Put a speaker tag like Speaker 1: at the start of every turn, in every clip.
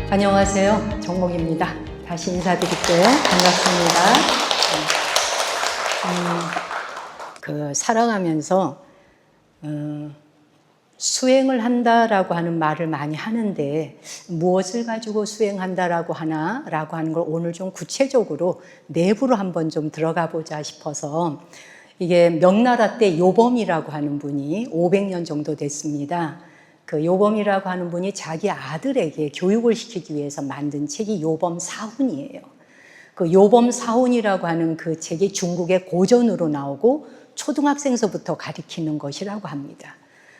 Speaker 1: 안녕하세요. 정목입니다. 다시 인사드릴게요. 반갑습니다. 살아가면서 수행을 한다라고 하는 말을 많이 하는데 무엇을 가지고 수행한다라고 하나라고 하는 걸 오늘 좀 구체적으로 내부로 한번 좀 들어가 보자 싶어서, 이게 명나라 때 요범이라고 하는 분이 500년 정도 됐습니다. 그 요범이라고 하는 분이 자기 아들에게 교육을 시키기 위해서 만든 책이 요범사훈이에요. 그 요범사훈이라고 하는 그 책이 중국의 고전으로 나오고 초등학생서부터 가르치는 것이라고 합니다.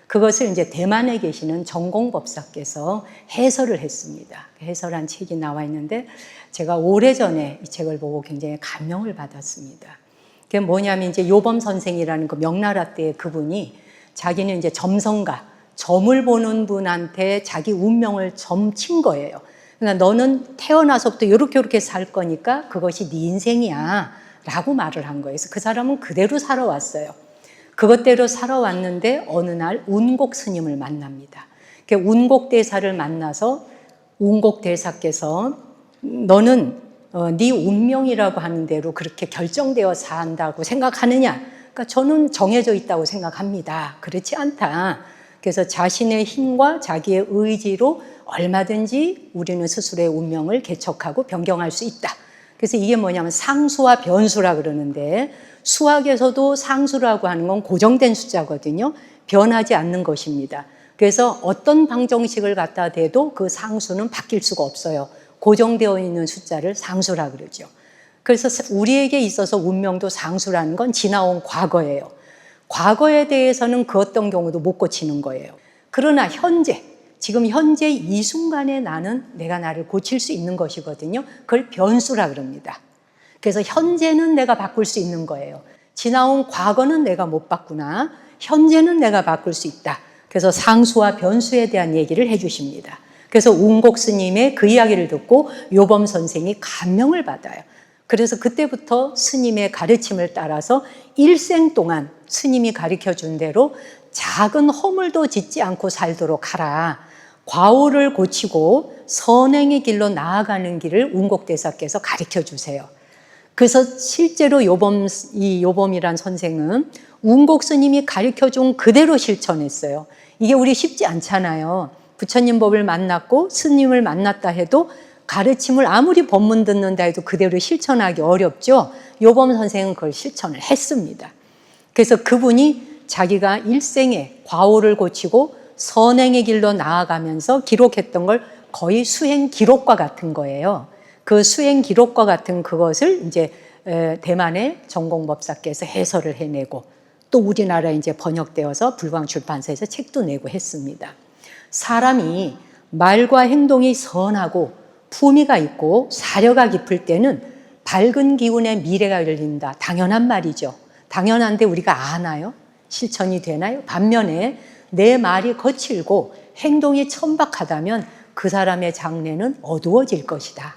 Speaker 1: 그것을 이제 대만에 계시는 전공법사께서 해설을 했습니다. 해설한 책이 나와 있는데 제가 오래전에 이 책을 보고 굉장히 감명을 받았습니다. 그게 뭐냐면 이제 요범 선생이라는 그 명나라 때 그분이 자기는 이제 점성가, 점을 보는 분한테 자기 운명을 점친 거예요. 그러니까 너는 태어나서부터 이렇게 살 거니까 그것이 네 인생이야 라고 말을 한 거예요. 그래서 그 사람은 그대로 살아왔어요. 그것대로 살아왔는데 어느 날 운곡 스님을 만납니다. 운곡대사를 만나서 운곡대사께서 너는 네 운명이라고 하는 대로 그렇게 결정되어 산다고 생각하느냐? 그러니까 저는 정해져 있다고 생각합니다. 그렇지 않다. 그래서 자신의 힘과 자기의 의지로 얼마든지 우리는 스스로의 운명을 개척하고 변경할 수 있다. 그래서 이게 뭐냐면 상수와 변수라 그러는데, 수학에서도 상수라고 하는 건 고정된 숫자거든요. 변하지 않는 것입니다. 그래서 어떤 방정식을 갖다 대도 그 상수는 바뀔 수가 없어요. 고정되어 있는 숫자를 상수라 그러죠. 그래서 우리에게 있어서 운명도 상수라는 건 지나온 과거예요. 과거에 대해서는 그 어떤 경우도 못 고치는 거예요. 그러나 현재, 지금 현재 이 순간에 내가 나를 고칠 수 있는 것이거든요. 그걸 변수라 그럽니다. 그래서 현재는 내가 바꿀 수 있는 거예요. 지나온 과거는 내가 못 바꾸나 현재는 내가 바꿀 수 있다. 그래서 상수와 변수에 대한 얘기를 해주십니다. 그래서 운곡 스님의 그 이야기를 듣고 요범 선생이 감명을 받아요. 그래서 그때부터 스님의 가르침을 따라서 일생 동안 스님이 가르쳐준 대로 작은 허물도 짓지 않고 살도록 하라. 과오를 고치고 선행의 길로 나아가는 길을 운곡대사께서 가르쳐 주세요. 그래서 실제로 요범이란 선생은 운곡 스님이 가르쳐준 그대로 실천했어요. 이게 우리 쉽지 않잖아요. 부처님 법을 만났고 스님을 만났다 해도 가르침을 아무리 법문 듣는다 해도 그대로 실천하기 어렵죠. 요범 선생은 그걸 실천을 했습니다. 그래서 그분이 자기가 일생에 과오를 고치고 선행의 길로 나아가면서 기록했던 걸 거의 수행 기록과 같은 거예요. 그 수행 기록과 같은 그것을 이제 대만의 전공법사께서 해설을 해내고 또 우리나라에 이제 번역되어서 불광출판사에서 책도 내고 했습니다. 사람이 말과 행동이 선하고 품위가 있고 사려가 깊을 때는 밝은 기운의 미래가 열린다. 당연한 말이죠. 당연한데 우리가 아나요? 실천이 되나요? 반면에 내 말이 거칠고 행동이 천박하다면 그 사람의 장래는 어두워질 것이다.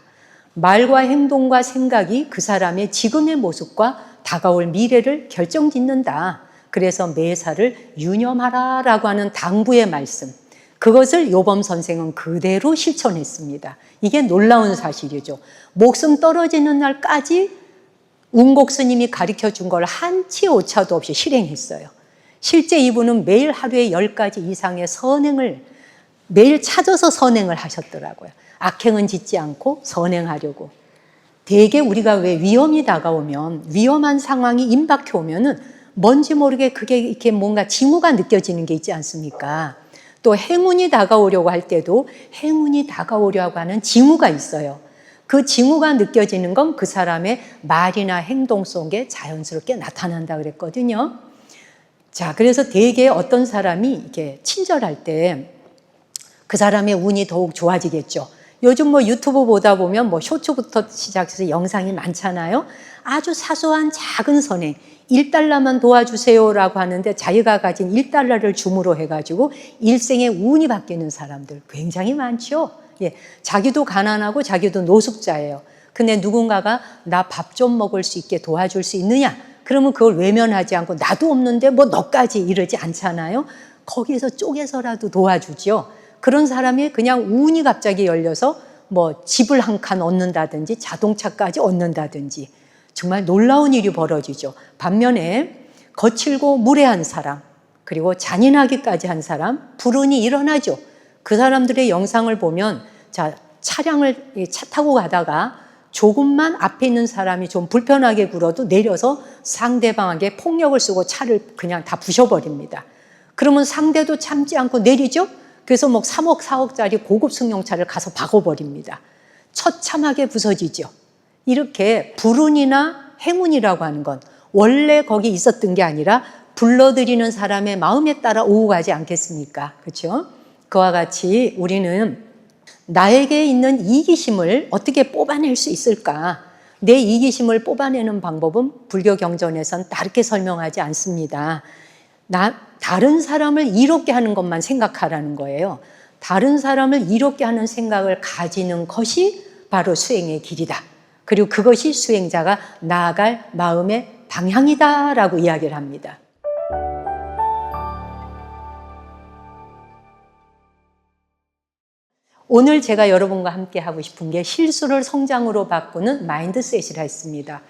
Speaker 1: 말과 행동과 생각이 그 사람의 지금의 모습과 다가올 미래를 결정짓는다. 그래서 매사를 유념하라라고 하는 당부의 말씀, 그것을 요범 선생은 그대로 실천했습니다. 이게 놀라운 사실이죠. 목숨 떨어지는 날까지 운곡 스님이 가르쳐준 걸 한치 오차도 없이 실행했어요. 실제 이분은 매일 하루에 10가지 이상의 선행을 매일 찾아서 선행을 하셨더라고요. 악행은 짓지 않고 선행하려고. 대개 우리가 왜 위험이 다가오면, 위험한 상황이 임박해 오면은 뭔지 모르게 그게 이렇게 뭔가 징후가 느껴지는 게 있지 않습니까? 또 행운이 다가오려고 할 때도 행운이 다가오려고 하는 징후가 있어요. 그 징후가 느껴지는 건 그 사람의 말이나 행동 속에 자연스럽게 나타난다 그랬거든요. 자, 그래서 대개 어떤 사람이 이렇게 친절할 때 그 사람의 운이 더욱 좋아지겠죠. 요즘 뭐 유튜브 보다 보면 뭐 쇼츠부터 시작해서 영상이 많잖아요. 아주 사소한 작은 선행, 1달러만 도와주세요라고 하는데 자기가 가진 1달러를 줌으로 해가지고 일생의 운이 바뀌는 사람들 굉장히 많죠. 예, 자기도 가난하고 자기도 노숙자예요. 근데 누군가가 나 밥 좀 먹을 수 있게 도와줄 수 있느냐? 그러면 그걸 외면하지 않고 나도 없는데 뭐 너까지 이러지 않잖아요. 거기에서 쪼개서라도 도와주죠. 그런 사람이 그냥 운이 갑자기 열려서 뭐 집을 한 칸 얻는다든지 자동차까지 얻는다든지 정말 놀라운 일이 벌어지죠. 반면에 거칠고 무례한 사람, 그리고 잔인하기까지 한 사람, 불운이 일어나죠. 그 사람들의 영상을 보면 자, 차 타고 가다가 조금만 앞에 있는 사람이 좀 불편하게 굴어도 내려서 상대방에게 폭력을 쓰고 차를 그냥 다 부셔버립니다. 그러면 상대도 참지 않고 내리죠. 그래서 뭐 3억, 4억짜리 고급 승용차를 가서 박아버립니다. 처참하게 부서지죠. 이렇게 불운이나 행운이라고 하는 건 원래 거기 있었던 게 아니라 불러들이는 사람의 마음에 따라 오고 가지 않겠습니까? 그렇죠? 그와 같이 우리는 나에게 있는 이기심을 어떻게 뽑아낼 수 있을까? 내 이기심을 뽑아내는 방법은 불교 경전에선 다르게 설명하지 않습니다. 다른 사람을 이롭게 하는 것만 생각하라는 거예요. 다른 사람을 이롭게 하는 생각을 가지는 것이 바로 수행의 길이다. 그리고 그것이 수행자가 나아갈 마음의 방향이다라고 이야기를 합니다. 오늘 제가 여러분과 함께 하고 싶은 게 실수를 성장으로 바꾸는 마인드셋이라 했습니다.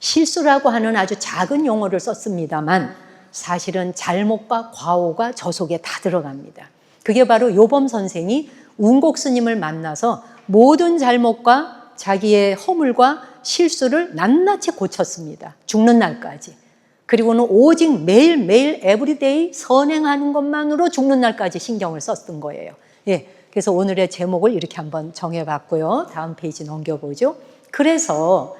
Speaker 1: 실수라고 하는 아주 작은 용어를 썼습니다만 사실은 잘못과 과오가 저 속에 다 들어갑니다. 그게 바로 요범 선생이 운곡 스님을 만나서 모든 잘못과 자기의 허물과 실수를 낱낱이 고쳤습니다. 죽는 날까지. 그리고는 오직 매일매일 에브리데이 선행하는 것만으로 죽는 날까지 신경을 썼던 거예요. 예. 그래서 오늘의 제목을 이렇게 한번 정해봤고요. 다음 페이지 넘겨보죠. 그래서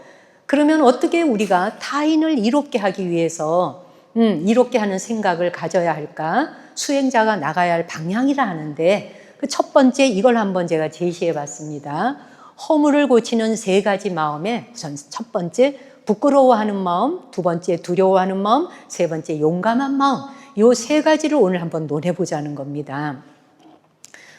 Speaker 1: 그러면 어떻게 우리가 타인을 이롭게 하기 위해서 이롭게 하는 생각을 가져야 할까? 수행자가 나가야 할 방향이라 하는데 그 첫 번째 이걸 한번 제가 제시해봤습니다. 허물을 고치는 3가지 마음에 우선 첫 번째 부끄러워하는 마음, 두 번째 두려워하는 마음, 세 번째 용감한 마음. 이 3가지를 오늘 한번 논해보자는 겁니다.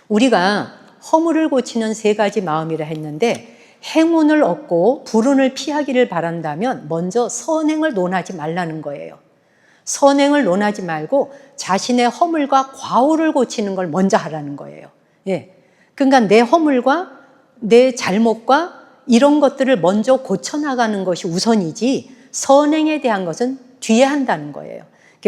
Speaker 1: 우리가 허물을 고치는 3가지 마음이라 했는데 행운을 얻고 불운을 피하기를 바란다면 먼저 선행을 논하지 말라는 거예요. 선행을 논하지 말고 자신의 허물과 과오를 고치는 걸 먼저 하라는 거예요. 예. 그러니까 내 허물과 내 잘못과 이런 것들을 먼저 고쳐나가는 것이 우선이지 선행에 대한 것은 뒤에 한다는 거예요.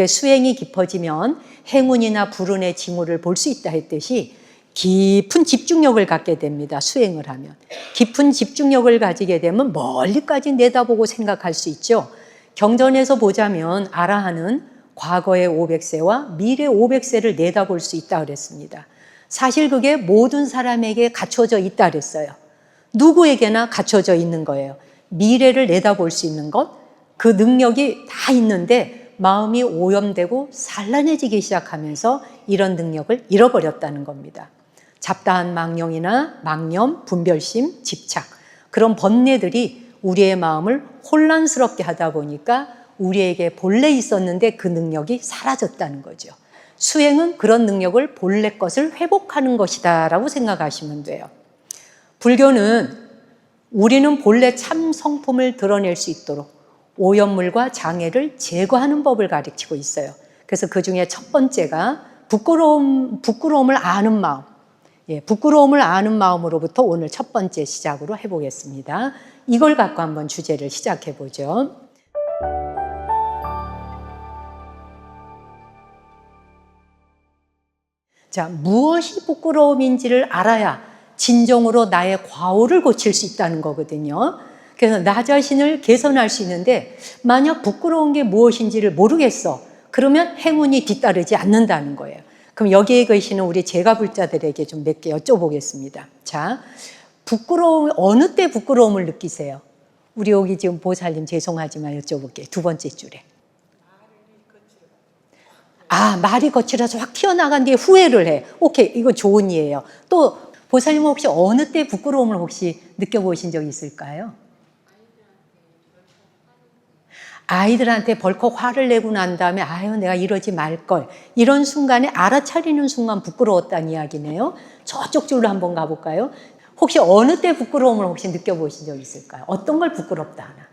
Speaker 1: 수행이 깊어지면 행운이나 불운의 징후를 볼 수 있다 했듯이 깊은 집중력을 갖게 됩니다. 수행을 하면. 깊은 집중력을 가지게 되면 멀리까지 내다보고 생각할 수 있죠. 경전에서 보자면 아라한은 과거의 500세와 미래 500세를 내다볼 수 있다 그랬습니다. 사실 그게 모든 사람에게 갖춰져 있다 그랬어요. 누구에게나 갖춰져 있는 거예요. 미래를 내다볼 수 있는 것, 그 능력이 다 있는데 마음이 오염되고 산란해지기 시작하면서 이런 능력을 잃어버렸다는 겁니다. 잡다한 망령이나 망념, 분별심, 집착 그런 번뇌들이 우리의 마음을 혼란스럽게 하다 보니까 우리에게 본래 있었는데 그 능력이 사라졌다는 거죠. 수행은 그런 능력을 본래 것을 회복하는 것이다 라고 생각하시면 돼요. 불교는 우리는 본래 참 성품을 드러낼 수 있도록 오염물과 장애를 제거하는 법을 가르치고 있어요. 그래서 그 중에 첫 번째가 부끄러움을 아는 마음. 예, 부끄러움을 아는 마음으로부터 오늘 첫 번째 시작으로 해보겠습니다. 이걸 갖고 한번 주제를 시작해 보죠. 자, 무엇이 부끄러움인지를 알아야 진정으로 나의 과오를 고칠 수 있다는 거거든요. 그래서 나 자신을 개선할 수 있는데 만약 부끄러운 게 무엇인지를 모르겠어. 그러면 행운이 뒤따르지 않는다는 거예요. 그럼 여기에 계시는 우리 제가불자들에게 좀 몇 개 여쭤보겠습니다. 자, 어느 때 부끄러움을 느끼세요? 우리 여기 지금 보살님 죄송하지만 여쭤볼게요. 두 번째 줄에. 말이 거칠어서 확 튀어나간 뒤에 후회를 해. 오케이, 이거 좋은 이에요. 또 보살님은 혹시 어느 때 부끄러움을 혹시 느껴보신 적 있을까요? 아이들한테 벌컥 화를 내고 난 다음에 아유 내가 이러지 말걸 이런 순간에 알아차리는 순간 부끄러웠다는 이야기네요. 저쪽 줄로 한번 가볼까요? 혹시 어느 때 부끄러움을 혹시 느껴보신 적 있을까요? 어떤 걸 부끄럽다 하나?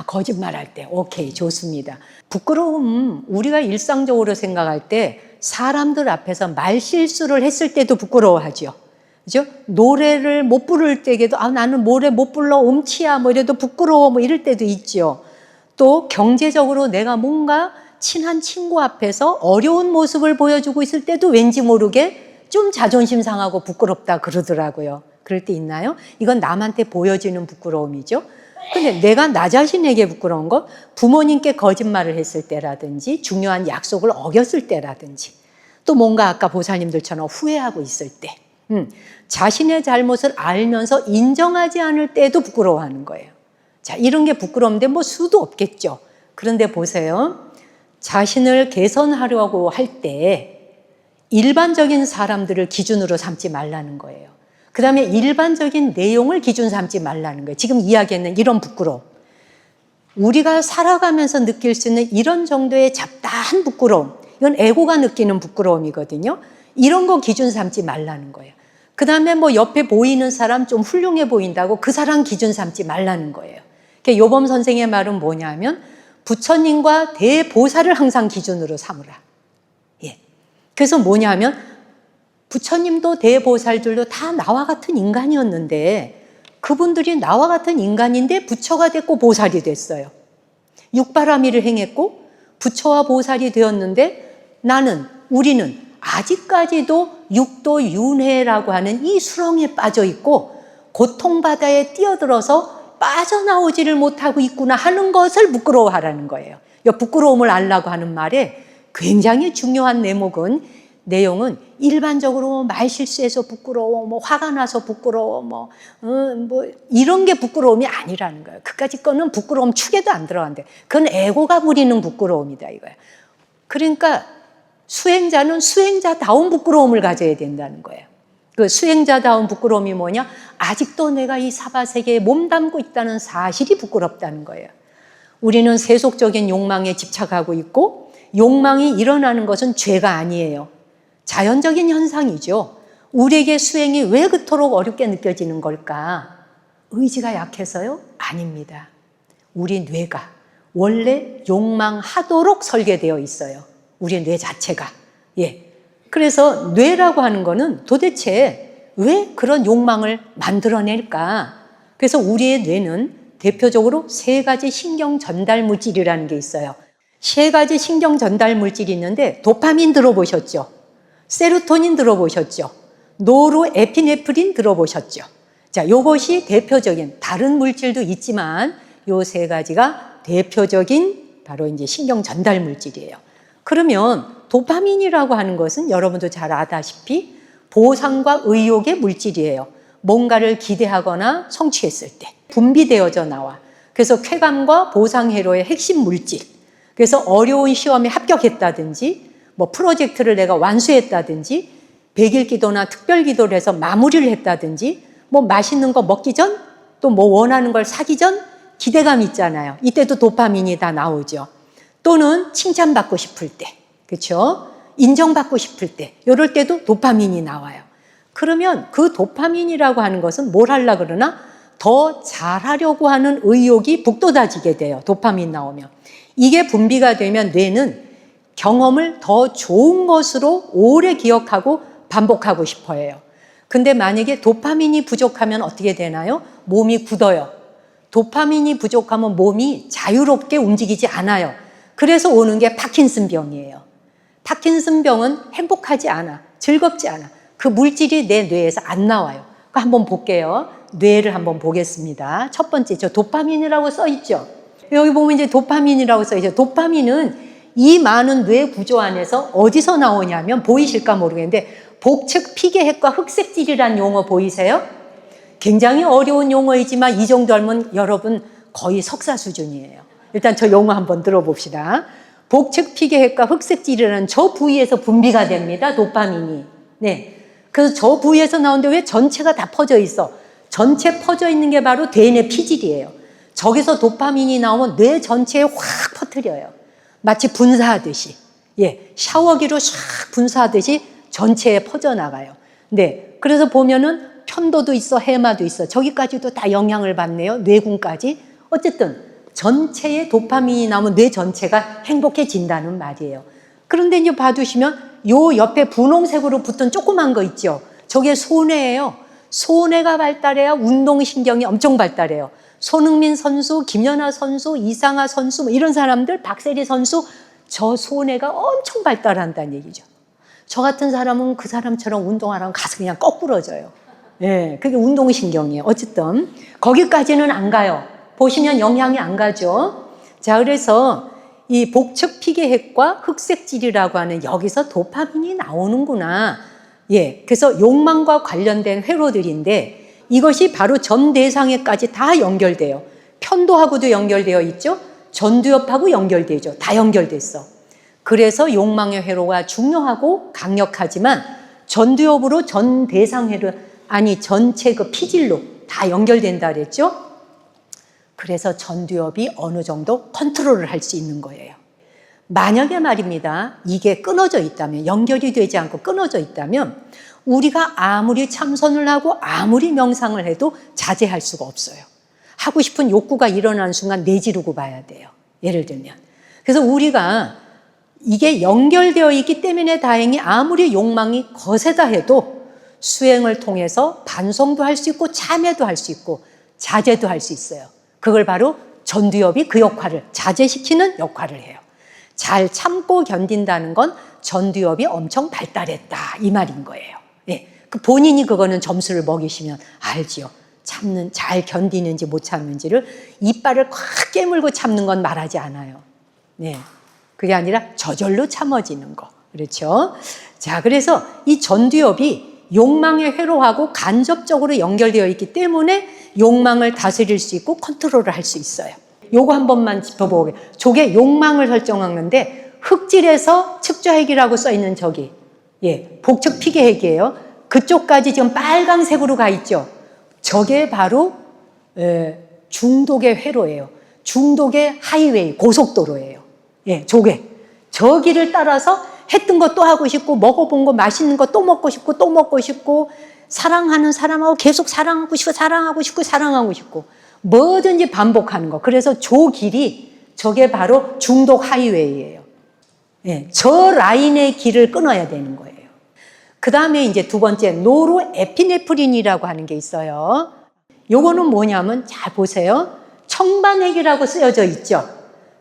Speaker 1: 거짓말할 때. 오케이, 좋습니다. 부끄러움, 우리가 일상적으로 생각할 때 사람들 앞에서 말실수를 했을 때도 부끄러워하죠. 그죠? 노래를 못 부를 때에도 나는 노래 못 불러 음치야 뭐 이래도 부끄러워 뭐 이럴 때도 있죠. 또 경제적으로 내가 뭔가 친한 친구 앞에서 어려운 모습을 보여주고 있을 때도 왠지 모르게 좀 자존심 상하고 부끄럽다 그러더라고요. 그럴 때 있나요? 이건 남한테 보여지는 부끄러움이죠. 근데 내가 나 자신에게 부끄러운 건 부모님께 거짓말을 했을 때라든지 중요한 약속을 어겼을 때라든지 또 뭔가 아까 보살님들처럼 후회하고 있을 때 자신의 잘못을 알면서 인정하지 않을 때도 부끄러워하는 거예요. 자, 이런 게 부끄러운데 뭐 수도 없겠죠. 그런데 보세요. 자신을 개선하려고 할 때 일반적인 사람들을 기준으로 삼지 말라는 거예요. 그 다음에 일반적인 내용을 기준 삼지 말라는 거예요. 지금 이야기했는 이런 부끄러움. 우리가 살아가면서 느낄 수 있는 이런 정도의 잡다한 부끄러움. 이건 에고가 느끼는 부끄러움이거든요. 이런 거 기준 삼지 말라는 거예요. 그 다음에 뭐 옆에 보이는 사람 좀 훌륭해 보인다고 그 사람 기준 삼지 말라는 거예요. 그러니까 요범 선생의 말은 뭐냐면 부처님과 대보살을 항상 기준으로 삼으라. 예. 그래서 뭐냐면 부처님도 대보살들도 다 나와 같은 인간이었는데 그분들이 나와 같은 인간인데 부처가 됐고 보살이 됐어요. 육바라밀을 행했고 부처와 보살이 되었는데 우리는 아직까지도 육도 윤회라고 하는 이 수렁에 빠져 있고 고통바다에 뛰어들어서 빠져나오지를 못하고 있구나 하는 것을 부끄러워하라는 거예요. 이 부끄러움을 알라고 하는 말에 굉장히 중요한 내용은 일반적으로 말 실수해서 부끄러워, 뭐 화가 나서 부끄러워, 뭐 이런 게 부끄러움이 아니라는 거예요. 그까짓 거는 부끄러움 축에도 안 들어간대. 그건 에고가 부리는 부끄러움이다 이거야. 그러니까 수행자는 수행자다운 부끄러움을 가져야 된다는 거예요. 그 수행자다운 부끄러움이 뭐냐? 아직도 내가 이 사바세계에 몸담고 있다는 사실이 부끄럽다는 거예요. 우리는 세속적인 욕망에 집착하고 있고 욕망이 일어나는 것은 죄가 아니에요. 자연적인 현상이죠. 우리에게 수행이 왜 그토록 어렵게 느껴지는 걸까? 의지가 약해서요? 아닙니다. 우리 뇌가 원래 욕망하도록 설계되어 있어요. 우리 뇌 자체가. 예. 그래서 뇌라고 하는 거는 도대체 왜 그런 욕망을 만들어낼까? 그래서 우리의 뇌는 대표적으로 3가지 신경 전달 물질이라는 게 있어요. 3가지 신경 전달 물질이 있는데 도파민 들어보셨죠? 세로토닌 들어보셨죠? 노르에피네프린 들어보셨죠? 자, 요것이 대표적인 다른 물질도 있지만 요 3가지가 대표적인 바로 이제 신경 전달 물질이에요. 그러면 도파민이라고 하는 것은 여러분도 잘 아다시피 보상과 의욕의 물질이에요. 뭔가를 기대하거나 성취했을 때 분비되어져 나와. 그래서 쾌감과 보상회로의 핵심 물질. 그래서 어려운 시험에 합격했다든지 뭐 프로젝트를 내가 완수했다든지 100일 기도나 특별 기도를 해서 마무리를 했다든지 뭐 맛있는 거 먹기 전 또 뭐 원하는 걸 사기 전 기대감 있잖아요. 이때도 도파민이 다 나오죠. 또는 칭찬받고 싶을 때, 그렇죠? 인정받고 싶을 때, 이럴 때도 도파민이 나와요. 그러면 그 도파민이라고 하는 것은 뭘 하려고 그러나? 더 잘하려고 하는 의욕이 북돋아지게 돼요. 도파민 나오면. 이게 분비가 되면 뇌는 경험을 더 좋은 것으로 오래 기억하고 반복하고 싶어 해요. 근데 만약에 도파민이 부족하면 어떻게 되나요? 몸이 굳어요. 도파민이 부족하면 몸이 자유롭게 움직이지 않아요. 그래서 오는 게 파킨슨병이에요. 파킨슨병은 행복하지 않아. 즐겁지 않아. 그 물질이 내 뇌에서 안 나와요. 한번 볼게요. 뇌를 한번 보겠습니다. 첫 번째, 저 도파민이라고 써 있죠? 여기 보면 이제 도파민이라고 써 있죠. 도파민은 이 많은 뇌 구조 안에서 어디서 나오냐면 보이실까 모르겠는데 복측 피계핵과 흑색질이라는 용어 보이세요? 굉장히 어려운 용어이지만 이 정도 하면 여러분 거의 석사 수준이에요. 일단 저 용어 한번 들어봅시다. 복측 피계핵과 흑색질이라는 저 부위에서 분비가 됩니다. 도파민이. 네. 그래서 저 부위에서 나오는데 왜 전체가 다 퍼져 있어? 전체 퍼져 있는 게 바로 뇌내 피질이에요. 저기서 도파민이 나오면 뇌 전체에 확 퍼뜨려요. 마치 분사하듯이. 예. 샤워기로 샥 분사하듯이 전체에 퍼져나가요. 네. 그래서 보면은 편도도 있어, 해마도 있어. 저기까지도 다 영향을 받네요. 뇌군까지. 어쨌든 전체에 도파민이 나오면 뇌 전체가 행복해진다는 말이에요. 그런데 이제 봐두시면 요 옆에 분홍색으로 붙은 조그만 거 있죠. 저게 손해예요. 손해가 발달해야 운동신경이 엄청 발달해요. 손흥민 선수, 김연아 선수, 이상하 선수 뭐 이런 사람들, 박세리 선수, 저 손해가 엄청 발달한다는 얘기죠. 저 같은 사람은 그 사람처럼 운동하라면 가서 그냥 거꾸러져요. 예, 그게 운동신경이에요. 어쨌든 거기까지는 안 가요. 보시면 영향이 안 가죠. 자, 그래서 이 복측 피계핵과 흑색질이라고 하는 여기서 도파민이 나오는구나. 예, 그래서 욕망과 관련된 회로들인데 이것이 바로 전대상회까지 다 연결돼요. 편도하고도 연결되어 있죠. 전두엽하고 연결되죠. 다 연결됐어. 그래서 욕망의 회로가 중요하고 강력하지만 전두엽으로 전대상회를 아니 전체 그 피질로 다 연결된다 그랬죠. 그래서 전두엽이 어느 정도 컨트롤을 할 수 있는 거예요. 만약에 말입니다. 이게 끊어져 있다면, 연결이 되지 않고 끊어져 있다면 우리가 아무리 참선을 하고 아무리 명상을 해도 자제할 수가 없어요. 하고 싶은 욕구가 일어나는 순간 내지르고 봐야 돼요. 예를 들면. 그래서 우리가 이게 연결되어 있기 때문에 다행히 아무리 욕망이 거세다 해도 수행을 통해서 반성도 할 수 있고 참회도 할 수 있고 자제도 할 수 있어요. 그걸 바로 전두엽이 그 역할을, 자제시키는 역할을 해요. 잘 참고 견딘다는 건 전두엽이 엄청 발달했다 이 말인 거예요. 예, 그 본인이 그거는 점수를 먹이시면 알지요. 참는, 잘 견디는지 못 참는지를. 이빨을 콱 깨물고 참는 건 말하지 않아요. 네, 그게 아니라 저절로 참아지는 거. 그렇죠? 자, 그래서 이 전두엽이 욕망의 회로하고 간접적으로 연결되어 있기 때문에 욕망을 다스릴 수 있고 컨트롤을 할 수 있어요. 요거 한 번만 짚어보게. 저게 욕망을 설정한 건데 흑질에서 측좌핵이라고 써있는 저기, 예, 복측 피계핵이에요. 그쪽까지 지금 빨강색으로 가 있죠. 저게 바로 중독의 회로예요. 중독의 하이웨이, 고속도로예요. 예, 저게. 저 길을 따라서 했던 거 또 하고 싶고, 먹어본 거 맛있는 거 또 먹고 싶고, 또 먹고 싶고, 사랑하는 사람하고 계속 사랑하고 싶고, 사랑하고 싶고, 사랑하고 싶고, 뭐든지 반복하는 거. 그래서 저 길이, 저게 바로 중독 하이웨이예요. 예, 저 라인의 길을 끊어야 되는 거예요. 그 다음에 이제 두 번째, 노르에피네프린이라고 하는 게 있어요. 요거는 뭐냐면, 잘 보세요. 청반액이라고 쓰여져 있죠.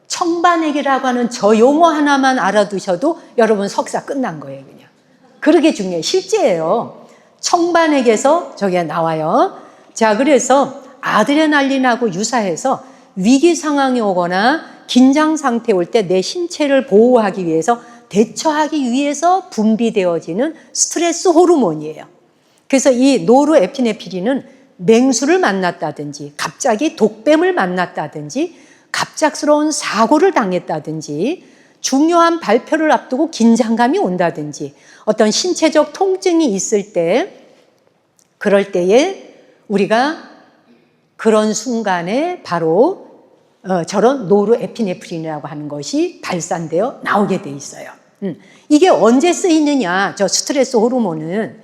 Speaker 1: 청반액이라고 하는 저 용어 하나만 알아두셔도 여러분 석사 끝난 거예요, 그냥. 그러게 중요해요. 실제예요. 청반액에서 저게 나와요. 자, 그래서 아드레날린하고 유사해서 위기 상황이 오거나 긴장 상태에 올 때 내 신체를 보호하기 위해서, 대처하기 위해서 분비되어지는 스트레스 호르몬이에요. 그래서 이 노르에피네프린은 맹수를 만났다든지, 갑자기 독뱀을 만났다든지, 갑작스러운 사고를 당했다든지, 중요한 발표를 앞두고 긴장감이 온다든지, 어떤 신체적 통증이 있을 때, 그럴 때에 우리가 그런 순간에 바로 저런 노르에피네프린이라고 하는 것이 발산되어 나오게 돼 있어요. 이게 언제 쓰이느냐, 저 스트레스 호르몬은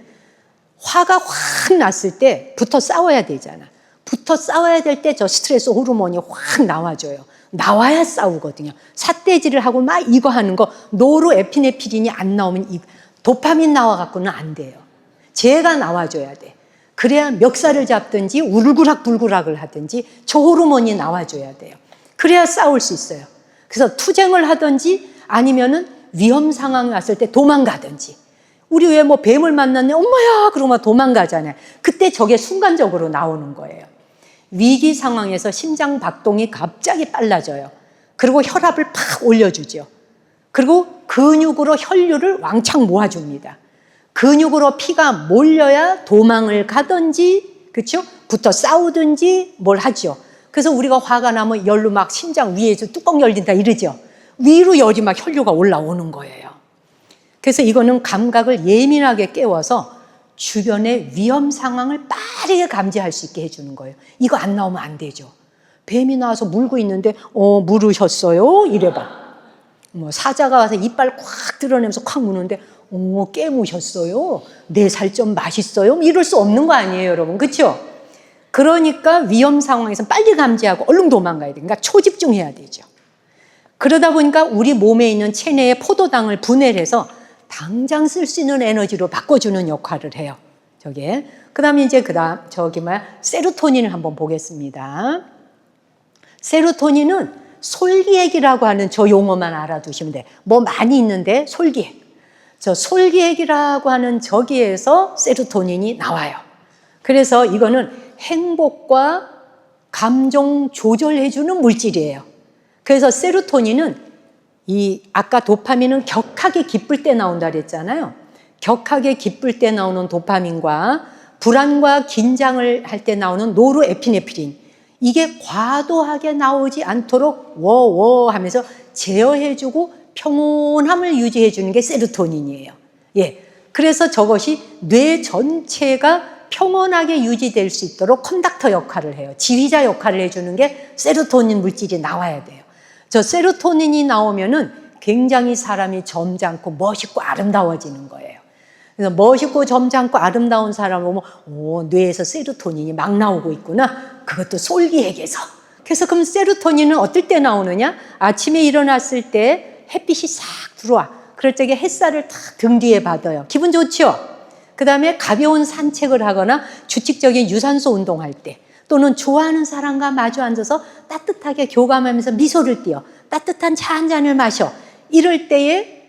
Speaker 1: 화가 확 났을 때 붙어 싸워야 되잖아. 붙어 싸워야 될 때 저 스트레스 호르몬이 확 나와줘요. 나와야 싸우거든요. 삿대질을 하고 막 이거 하는 거, 노르에피네프린이 안 나오면 도파민 나와갖고는 안 돼요. 쟤가 나와줘야 돼. 그래야 멱살을 잡든지 울그락불그락을 하든지 저 호르몬이 나와줘야 돼요. 그래야 싸울 수 있어요. 그래서 투쟁을 하든지 아니면은 위험 상황이 왔을 때 도망가든지. 우리 왜 뭐 뱀을 만났네, 엄마야 그러면 도망가잖아요. 그때 저게 순간적으로 나오는 거예요. 위기 상황에서 심장 박동이 갑자기 빨라져요. 그리고 혈압을 팍 올려주죠. 그리고 근육으로 혈류를 왕창 모아줍니다. 근육으로 피가 몰려야 도망을 가든지, 그렇죠? 붙어 싸우든지 뭘 하죠. 그래서 우리가 화가 나면 열로 막 심장 위에서 뚜껑 열린다 이러죠. 위로 열이 막 혈류가 올라오는 거예요. 그래서 이거는 감각을 예민하게 깨워서 주변의 위험 상황을 빠르게 감지할 수 있게 해주는 거예요. 이거 안 나오면 안 되죠. 뱀이 나와서 물고 있는데 물으셨어요? 이래봐. 뭐 사자가 와서 이빨 콱 드러내면서 콱 무는데 깨무셨어요? 내 살 좀 맛있어요? 이럴 수 없는 거 아니에요, 여러분. 그렇죠? 그러니까 위험 상황에서 빨리 감지하고 얼른 도망가야 돼. 그러니까 초집중해야 되죠. 그러다 보니까 우리 몸에 있는 체내의 포도당을 분해를 해서 당장 쓸 수 있는 에너지로 바꿔주는 역할을 해요. 저게. 그다음에 이제 세로토닌을 한번 보겠습니다. 세로토닌은 솔기액이라고 하는 저 용어만 알아두시면 돼. 뭐 많이 있는데 솔기액. 저 솔기액이라고 하는 저기에서 세로토닌이 나와요. 그래서 이거는 행복과 감정 조절해주는 물질이에요. 그래서 세로토닌은 아까 도파민은 격하게 기쁠 때 나온다 그랬잖아요. 격하게 기쁠 때 나오는 도파민과 불안과 긴장을 할 때 나오는 노르에피네프린, 이게 과도하게 나오지 않도록 워워 하면서 제어해주고 평온함을 유지해주는 게 세로토닌이에요. 예. 그래서 저것이 뇌 전체가 평온하게 유지될 수 있도록 컨덕터 역할을 해요. 지휘자 역할을 해주는 게 세로토닌 물질이 나와야 돼요. 저 세로토닌이 나오면은 굉장히 사람이 점잖고 멋있고 아름다워지는 거예요. 그래서 멋있고 점잖고 아름다운 사람을 보면 뇌에서 세로토닌이 막 나오고 있구나. 그것도 솔기액에서. 그래서 그럼 세로토닌은 어떨 때 나오느냐? 아침에 일어났을 때 햇빛이 싹 들어와. 그럴 적에 햇살을 탁 등 뒤에 받아요. 기분 좋죠? 그 다음에 가벼운 산책을 하거나 규칙적인 유산소 운동할 때, 또는 좋아하는 사람과 마주 앉아서 따뜻하게 교감하면서 미소를 띄어 따뜻한 차 한 잔을 마셔. 이럴 때에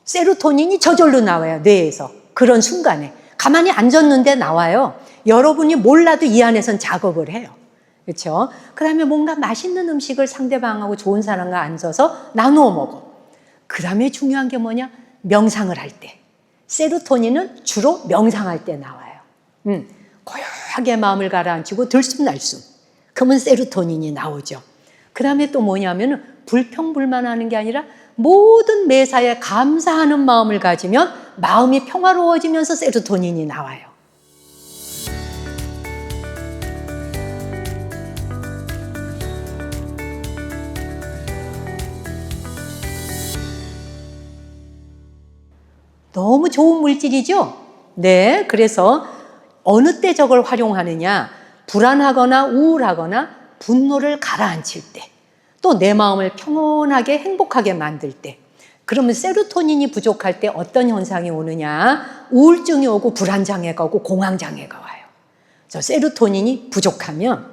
Speaker 1: 세로토닌이 저절로 나와요. 뇌에서. 그런 순간에. 가만히 앉았는데 나와요. 여러분이 몰라도 이 안에선 작업을 해요. 그렇죠? 그 다음에 뭔가 맛있는 음식을 상대방하고 좋은 사람과 앉아서 나누어 먹어. 그 다음에 중요한 게 뭐냐? 명상을 할 때. 세로토닌은 주로 명상할 때 나와요. 고요하게 마음을 가라앉히고 들숨날숨. 그러면 세로토닌이 나오죠. 그 다음에 또 뭐냐면 불평불만하는 게 아니라 모든 매사에 감사하는 마음을 가지면 마음이 평화로워지면서 세로토닌이 나와요. 너무 좋은 물질이죠? 네, 그래서 어느 때 저걸 활용하느냐? 불안하거나 우울하거나 분노를 가라앉힐 때, 또 내 마음을 평온하게 행복하게 만들 때. 그러면 세로토닌이 부족할 때 어떤 현상이 오느냐? 우울증이 오고 불안장애가 오고 공황장애가 와요. 저 세로토닌이 부족하면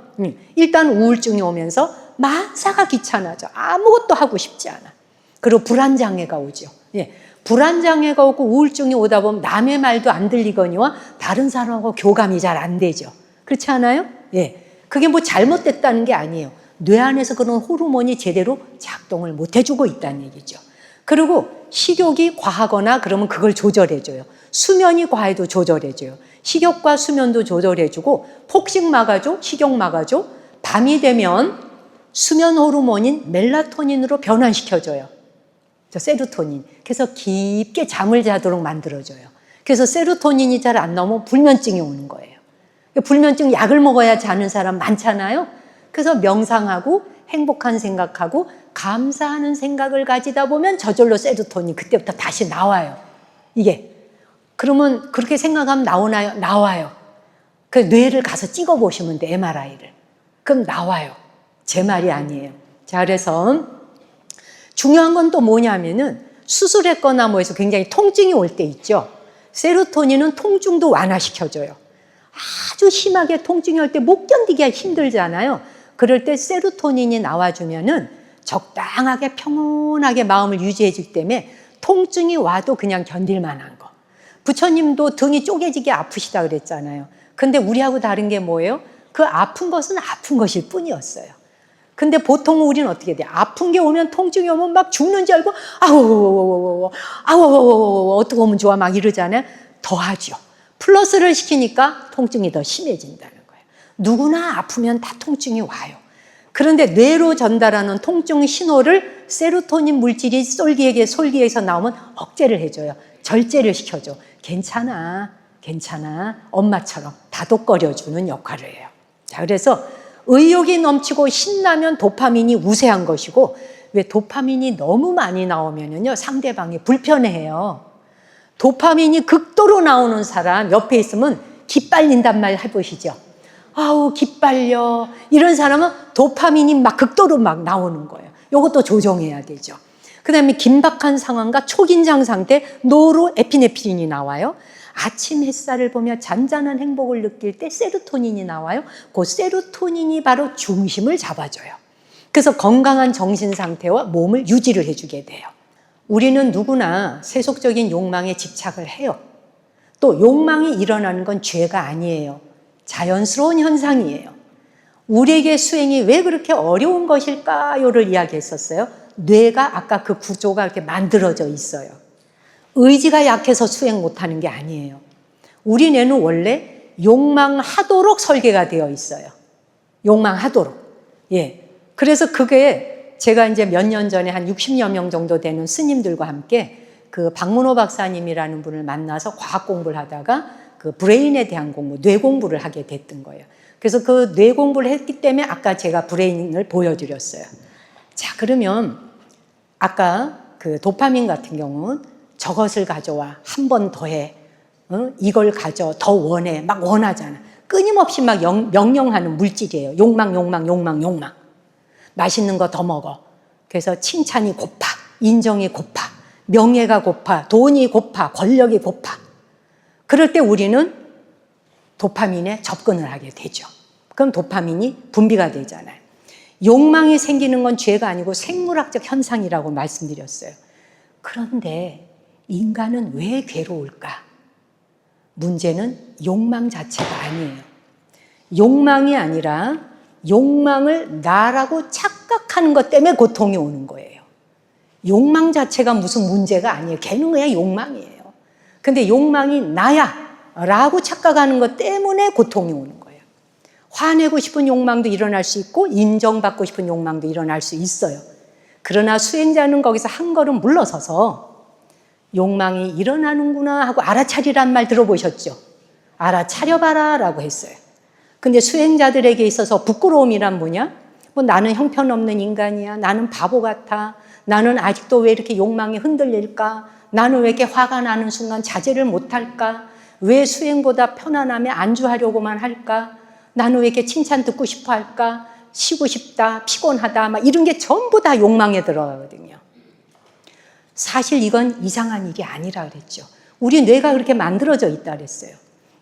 Speaker 1: 일단 우울증이 오면서 만사가 귀찮아져. 아무것도 하고 싶지 않아. 그리고 불안장애가 오죠. 예. 불안장애가 오고 우울증이 오다 보면 남의 말도 안 들리거니와 다른 사람하고 교감이 잘 안 되죠. 그렇지 않아요? 예. 그게 뭐 잘못됐다는 게 아니에요. 뇌 안에서 그런 호르몬이 제대로 작동을 못 해주고 있다는 얘기죠. 그리고 식욕이 과하거나 그러면 그걸 조절해줘요. 수면이 과해도 조절해줘요. 식욕과 수면도 조절해주고 폭식 막아줘, 식욕 막아줘. 밤이 되면 수면 호르몬인 멜라토닌으로 변환시켜줘요. 저 세로토닌. 그래서 깊게 잠을 자도록 만들어줘요. 그래서 세로토닌이 잘 안 나오면 불면증이 오는 거예요. 불면증 약을 먹어야 자는 사람 많잖아요. 그래서 명상하고 행복한 생각하고 감사하는 생각을 가지다 보면 저절로 세로토닌 그때부터 다시 나와요. 이게. 그러면 그렇게 생각하면 나오나요? 나와요. 그 뇌를 가서 찍어보시면 돼, MRI를. 그럼 나와요. 제 말이 아니에요. 자, 그래서 중요한 건 또 뭐냐면은 수술했거나 뭐 해서 굉장히 통증이 올 때 있죠. 세로토닌은 통증도 완화시켜줘요. 아주 심하게 통증이 올 때 못 견디기가 힘들잖아요. 그럴 때 세로토닌이 나와주면은 적당하게 평온하게 마음을 유지해주기 때문에 통증이 와도 그냥 견딜 만한 거. 부처님도 등이 쪼개지게 아프시다 그랬잖아요. 근데 우리하고 다른 게 뭐예요? 그 아픈 것은 아픈 것일 뿐이었어요. 근데 보통 우리는 어떻게 돼요? 아픈 게 오면 통증이 오면 막 죽는 줄 알고 아우 어떻게 오면 좋아 막 이러잖아요. 더 하죠. 플러스를 시키니까 통증이 더 심해진다는 거예요. 누구나 아프면 다 통증이 와요. 그런데 뇌로 전달하는 통증 신호를 세로토닌 물질이 솔기에서 나오면 억제를 해줘요. 절제를 시켜줘. 괜찮아. 엄마처럼 다독거려주는 역할을 해요. 자, 그래서 의욕이 넘치고 신나면 도파민이 우세한 것이고, 왜 도파민이 너무 많이 나오면요 상대방이 불편해해요. 도파민이 극도로 나오는 사람 옆에 있으면 기빨린단 말 해보시죠. 아우 기빨려. 이런 사람은 도파민이 막 극도로 막 나오는 거예요. 이것도 조정해야 되죠. 그 다음에 긴박한 상황과 초긴장 상태 노르에피네프린이 나와요. 아침 햇살을 보며 잔잔한 행복을 느낄 때 세로토닌이 나와요. 그 세로토닌이 바로 중심을 잡아줘요. 그래서 건강한 정신 상태와 몸을 유지를 해주게 돼요. 우리는 누구나 세속적인 욕망에 집착을 해요. 또 욕망이 일어나는 건 죄가 아니에요. 자연스러운 현상이에요. 우리에게 수행이 왜 그렇게 어려운 것일까요를 이야기했었어요. 뇌가 아까 그 구조가 이렇게 만들어져 있어요. 의지가 약해서 수행 못하는 게 아니에요. 우리 뇌는 원래 욕망하도록 설계가 되어 있어요. 욕망하도록. 예. 그래서 그게 제가 이제 몇 년 전에 한 60여 명 정도 되는 스님들과 함께 그 박문호 박사님이라는 분을 만나서 과학 공부를 하다가 그 브레인에 대한 공부, 뇌 공부를 하게 됐던 거예요. 그래서 그 뇌 공부를 했기 때문에 아까 제가 브레인을 보여드렸어요. 자, 그러면 아까 그 도파민 같은 경우는 저것을 가져와, 한 번 더 해, 이걸 가져, 더 원해, 막 원하잖아. 끊임없이 막 명령하는 물질이에요. 욕망, 욕망, 욕망, 욕망. 맛있는 거 더 먹어. 그래서 칭찬이 고파, 인정이 고파, 명예가 고파, 돈이 고파, 권력이 고파. 그럴 때 우리는 도파민에 접근을 하게 되죠. 그럼 도파민이 분비가 되잖아요. 욕망이 생기는 건 죄가 아니고 생물학적 현상이라고 말씀드렸어요. 그런데 인간은 왜 괴로울까? 문제는 욕망 자체가 아니에요. 욕망이 아니라 욕망을 나라고 착각하는 것 때문에 고통이 오는 거예요. 욕망 자체가 무슨 문제가 아니에요. 걔는 그냥 욕망이에요. 근데 욕망이 나야 라고 착각하는 것 때문에 고통이 오는 거예요. 화내고 싶은 욕망도 일어날 수 있고 인정받고 싶은 욕망도 일어날 수 있어요. 그러나 수행자는 거기서 한 걸음 물러서서 욕망이 일어나는구나 하고 알아차리란 말 들어보셨죠? 알아차려봐라 라고 했어요. 근데 수행자들에게 있어서 부끄러움이란 뭐냐? 뭐 나는 형편없는 인간이야. 나는 바보 같아. 나는 아직도 왜 이렇게 욕망이 흔들릴까? 나는 왜 이렇게 화가 나는 순간 자제를 못할까? 왜 수행보다 편안함에 안주하려고만 할까? 나는 왜 이렇게 칭찬 듣고 싶어 할까? 쉬고 싶다, 피곤하다, 막 이런 게 전부 다 욕망에 들어가거든요. 사실 이건 이상한 일이 아니라 그랬죠. 우리 뇌가 그렇게 만들어져 있다 그랬어요.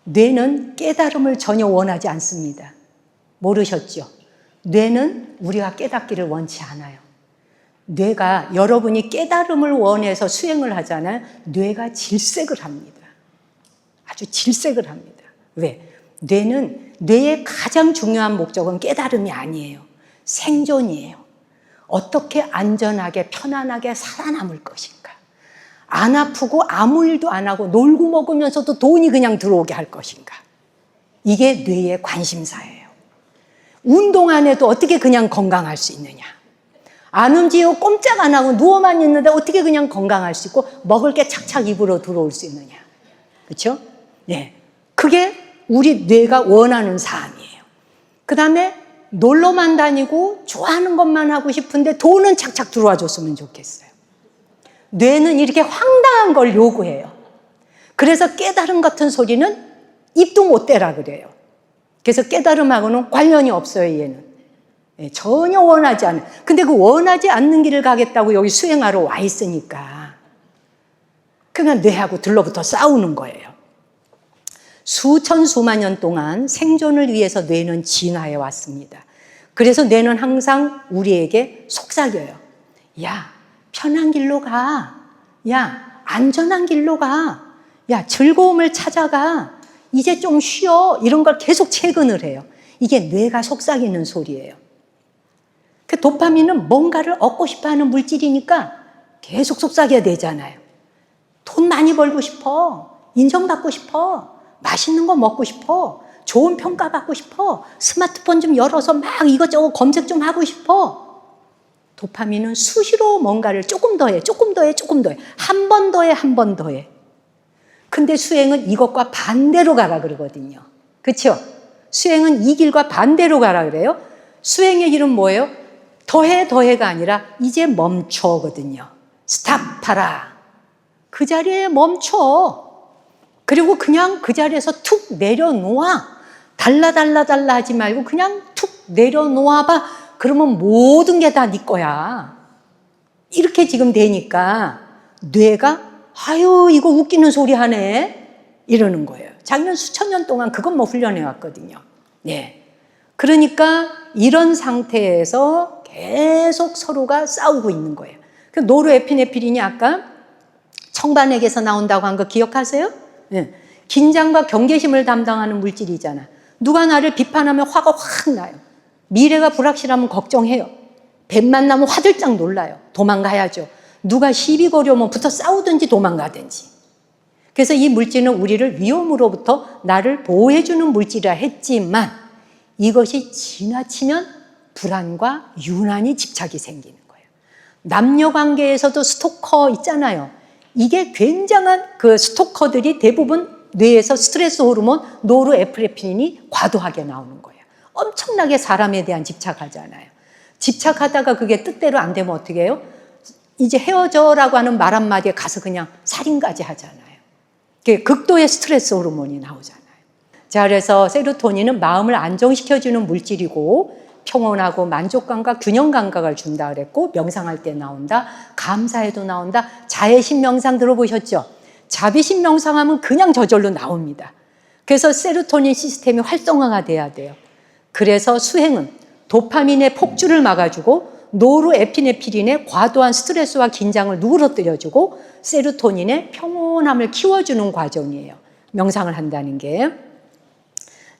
Speaker 1: 뇌는 깨달음을 전혀 원하지 않습니다. 모르셨죠? 뇌는 우리가 깨닫기를 원치 않아요. 뇌가 여러분이 깨달음을 원해서 수행을 하잖아요. 뇌가 질색을 합니다. 아주 질색을 합니다. 왜? 뇌의 가장 중요한 목적은 깨달음이 아니에요. 생존이에요. 어떻게 안전하게 편안하게 살아남을 것인가. 안 아프고 아무 일도 안 하고 놀고 먹으면서도 돈이 그냥 들어오게 할 것인가. 이게 뇌의 관심사예요. 운동 안 해도 어떻게 그냥 건강할 수 있느냐. 안 움직이고 꼼짝 안 하고 누워만 있는데 어떻게 그냥 건강할 수 있고 먹을 게 착착 입으로 들어올 수 있느냐. 그렇죠? 네. 그게 우리 뇌가 원하는 사항이에요. 그 다음에 놀러만 다니고 좋아하는 것만 하고 싶은데 돈은 착착 들어와 줬으면 좋겠어요. 뇌는 이렇게 황당한 걸 요구해요. 그래서 깨달음 같은 소리는 입도 못 대라 그래요. 그래서 깨달음하고는 관련이 없어요, 얘는. 전혀 원하지 않아요. 근데 그 원하지 않는 길을 가겠다고 여기 수행하러 와 있으니까. 그냥 뇌하고 들러붙어 싸우는 거예요. 수천 수만 년 동안 생존을 위해서 뇌는 진화해 왔습니다. 그래서 뇌는 항상 우리에게 속삭여요. 야, 편한 길로 가. 야, 안전한 길로 가. 야, 즐거움을 찾아가. 이제 좀 쉬어. 이런 걸 계속 채근을 해요. 이게 뇌가 속삭이는 소리예요. 그 도파민은 뭔가를 얻고 싶어하는 물질이니까 계속 속삭여야 되잖아요. 돈 많이 벌고 싶어. 인정받고 싶어. 맛있는 거 먹고 싶어. 좋은 평가 받고 싶어. 스마트폰 좀 열어서 막 이것저것 검색 좀 하고 싶어. 도파민은 수시로 뭔가를 조금 더 해, 조금 더 해, 조금 더 해. 한 번 더 해, 한 번 더 해. 근데 수행은 이것과 반대로 가라 그러거든요. 그렇죠? 수행은 이 길과 반대로 가라 그래요. 수행의 길은 뭐예요? 더해, 더해가 아니라 이제 멈춰거든요. 스탑하라. 그 자리에 멈춰. 그리고 그냥 그 자리에서 툭 내려놓아. 달라 하지 말고 그냥 툭 내려놓아봐. 그러면 모든 게 다 네 거야. 이렇게 지금 되니까 뇌가 아유 이거 웃기는 소리 하네. 이러는 거예요. 자기는 수천 년 동안 그것만 훈련해 왔거든요. 네. 그러니까 이런 상태에서 계속 서로가 싸우고 있는 거예요. 그 노르에피네프린이 아까 청반액에서 나온다고 한 거 기억하세요? 네. 긴장과 경계심을 담당하는 물질이잖아. 누가 나를 비판하면 화가 확 나요. 미래가 불확실하면 걱정해요. 뱀만 나면 화들짝 놀라요. 도망가야죠. 누가 시비 걸려면 붙어 싸우든지 도망가든지. 그래서 이 물질은 우리를 위험으로부터 나를 보호해주는 물질이라 했지만 이것이 지나치면 불안과 유난히 집착이 생기는 거예요. 남녀 관계에서도 스토커 있잖아요. 이게 굉장한 그 스토커들이 대부분 뇌에서 스트레스 호르몬 노르에피네프린이 과도하게 나오는 거예요. 엄청나게 사람에 대한 집착하잖아요. 집착하다가 그게 뜻대로 안 되면 어떻게 해요? 이제 헤어져라고 하는 말 한마디에 가서 그냥 살인까지 하잖아요. 그게 극도의 스트레스 호르몬이 나오잖아요. 자, 그래서 세로토닌은 마음을 안정시켜주는 물질이고 평온하고 만족감과 균형 감각을 준다 그랬고 명상할 때 나온다. 감사에도 나온다. 자애심 명상 들어보셨죠? 자비심 명상하면 그냥 저절로 나옵니다. 그래서 세로토닌 시스템이 활성화가 돼야 돼요. 그래서 수행은 도파민의 폭주를 막아주고 노르에피네프린의 과도한 스트레스와 긴장을 누그러뜨려주고 세로토닌의 평온함을 키워주는 과정이에요. 명상을 한다는 게.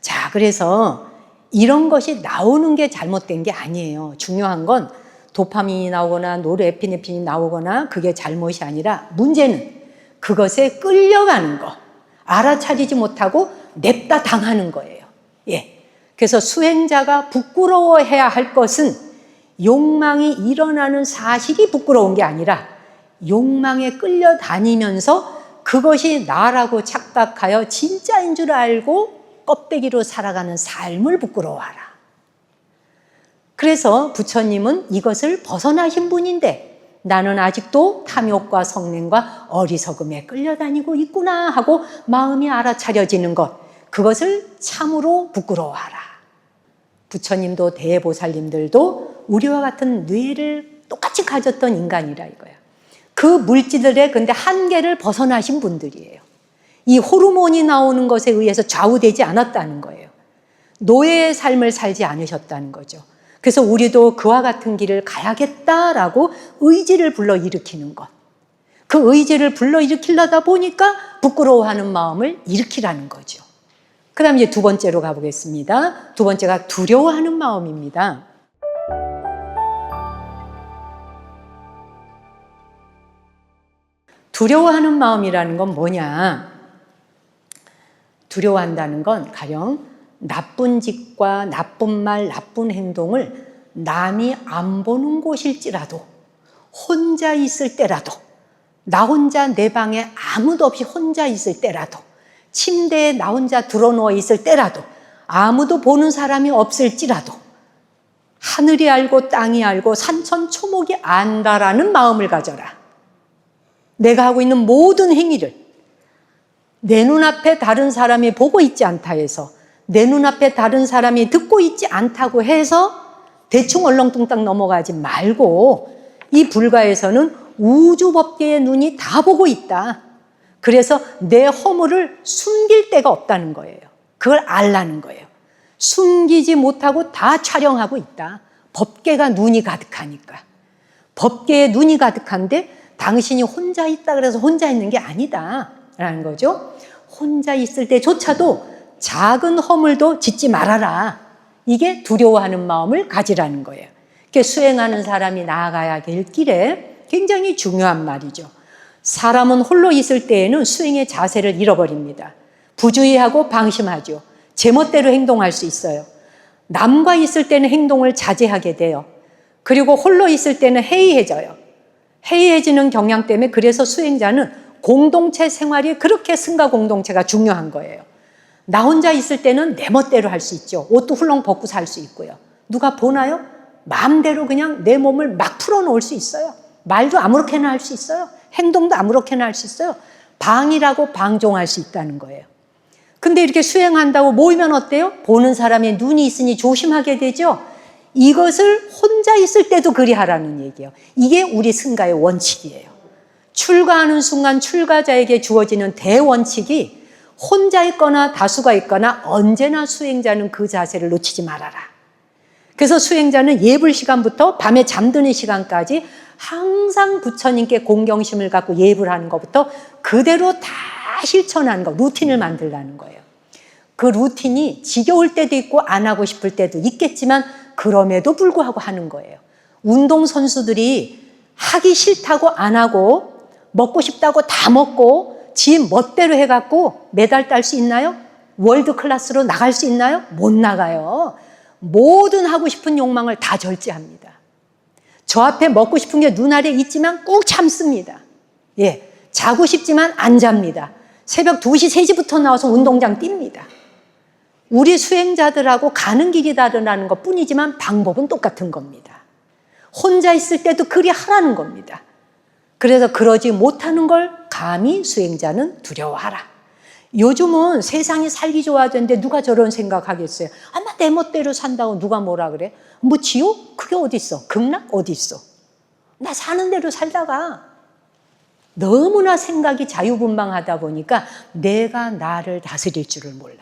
Speaker 1: 자, 그래서 이런 것이 나오는 게 잘못된 게 아니에요. 중요한 건 도파민이 나오거나 노르에피네프린이 나오거나 그게 잘못이 아니라 문제는 그것에 끌려가는 거, 알아차리지 못하고 냅다 당하는 거예요. 예. 그래서 수행자가 부끄러워해야 할 것은 욕망이 일어나는 사실이 부끄러운 게 아니라 욕망에 끌려다니면서 그것이 나라고 착각하여 진짜인 줄 알고 껍데기로 살아가는 삶을 부끄러워하라. 그래서 부처님은 이것을 벗어나신 분인데 나는 아직도 탐욕과 성냄과 어리석음에 끌려다니고 있구나 하고 마음이 알아차려지는 것, 그것을 참으로 부끄러워하라. 부처님도 대보살님들도 우리와 같은 뇌를 똑같이 가졌던 인간이라 이거야. 그 물질들의 근데 한계를 벗어나신 분들이에요. 이 호르몬이 나오는 것에 의해서 좌우되지 않았다는 거예요. 노예의 삶을 살지 않으셨다는 거죠. 그래서 우리도 그와 같은 길을 가야겠다라고 의지를 불러일으키는 것. 그 의지를 불러일으키려다 보니까 부끄러워하는 마음을 일으키라는 거죠. 그 다음 이제 두 번째로 가보겠습니다. 두 번째가 두려워하는 마음입니다. 두려워하는 마음이라는 건 뭐냐? 두려워한다는 건 가령 나쁜 짓과 나쁜 말, 나쁜 행동을 남이 안 보는 곳일지라도 혼자 있을 때라도 나 혼자 내 방에 아무도 없이 혼자 있을 때라도 침대에 나 혼자 드러누워 있을 때라도 아무도 보는 사람이 없을지라도 하늘이 알고 땅이 알고 산천 초목이 안다라는 마음을 가져라. 내가 하고 있는 모든 행위를 내 눈앞에 다른 사람이 보고 있지 않다 해서 내 눈앞에 다른 사람이 듣고 있지 않다고 해서 대충 얼렁뚱땅 넘어가지 말고 이 불가에서는 우주법계의 눈이 다 보고 있다. 그래서 내 허물을 숨길 데가 없다는 거예요. 그걸 알라는 거예요. 숨기지 못하고 다 촬영하고 있다. 법계가 눈이 가득하니까. 법계에 눈이 가득한데 당신이 혼자 있다 그래서 혼자 있는 게 아니다 라는 거죠. 혼자 있을 때조차도 작은 허물도 짓지 말아라. 이게 두려워하는 마음을 가지라는 거예요. 이렇게 수행하는 사람이 나아가야 될 길에 굉장히 중요한 말이죠. 사람은 홀로 있을 때에는 수행의 자세를 잃어버립니다. 부주의하고 방심하죠. 제멋대로 행동할 수 있어요. 남과 있을 때는 행동을 자제하게 돼요. 그리고 홀로 있을 때는 해이해져요. 해이해지는 경향 때문에 그래서 수행자는 공동체 생활이 그렇게 승가 공동체가 중요한 거예요. 나 혼자 있을 때는 내 멋대로 할 수 있죠. 옷도 훌렁 벗고 살 수 있고요. 누가 보나요? 마음대로 그냥 내 몸을 막 풀어놓을 수 있어요. 말도 아무렇게나 할 수 있어요. 행동도 아무렇게나 할 수 있어요. 방이라고 방종할 수 있다는 거예요. 근데 이렇게 수행한다고 모이면 어때요? 보는 사람의 눈이 있으니 조심하게 되죠. 이것을 혼자 있을 때도 그리하라는 얘기예요. 이게 우리 승가의 원칙이에요. 출가하는 순간 출가자에게 주어지는 대원칙이 혼자 있거나 다수가 있거나 언제나 수행자는 그 자세를 놓치지 말아라. 그래서 수행자는 예불 시간부터 밤에 잠드는 시간까지 항상 부처님께 공경심을 갖고 예불하는 것부터 그대로 다 실천하는 거, 루틴을 만들라는 거예요. 그 루틴이 지겨울 때도 있고 안 하고 싶을 때도 있겠지만 그럼에도 불구하고 하는 거예요. 운동선수들이 하기 싫다고 안 하고 먹고 싶다고 다 먹고 지 멋대로 해갖고 메달 딸 수 있나요? 월드 클래스로 나갈 수 있나요? 못 나가요. 모든 하고 싶은 욕망을 다 절제합니다. 저 앞에 먹고 싶은 게 눈알에 있지만 꾹 참습니다. 예, 자고 싶지만 안 잡니다. 새벽 2시, 3시부터 나와서 운동장 뜁니다. 우리 수행자들하고 가는 길이 다르다는 것 뿐이지만 방법은 똑같은 겁니다. 혼자 있을 때도 그리 하라는 겁니다. 그래서 그러지 못하는 걸 감히 수행자는 두려워하라. 요즘은 세상이 살기 좋아졌는데 누가 저런 생각하겠어요? 아마 내 멋대로 산다고 누가 뭐라 그래? 뭐 지옥? 그게 어디 있어? 극락? 어디 있어? 나 사는 대로 살다가 너무나 생각이 자유분방하다 보니까 내가 나를 다스릴 줄을 몰라요.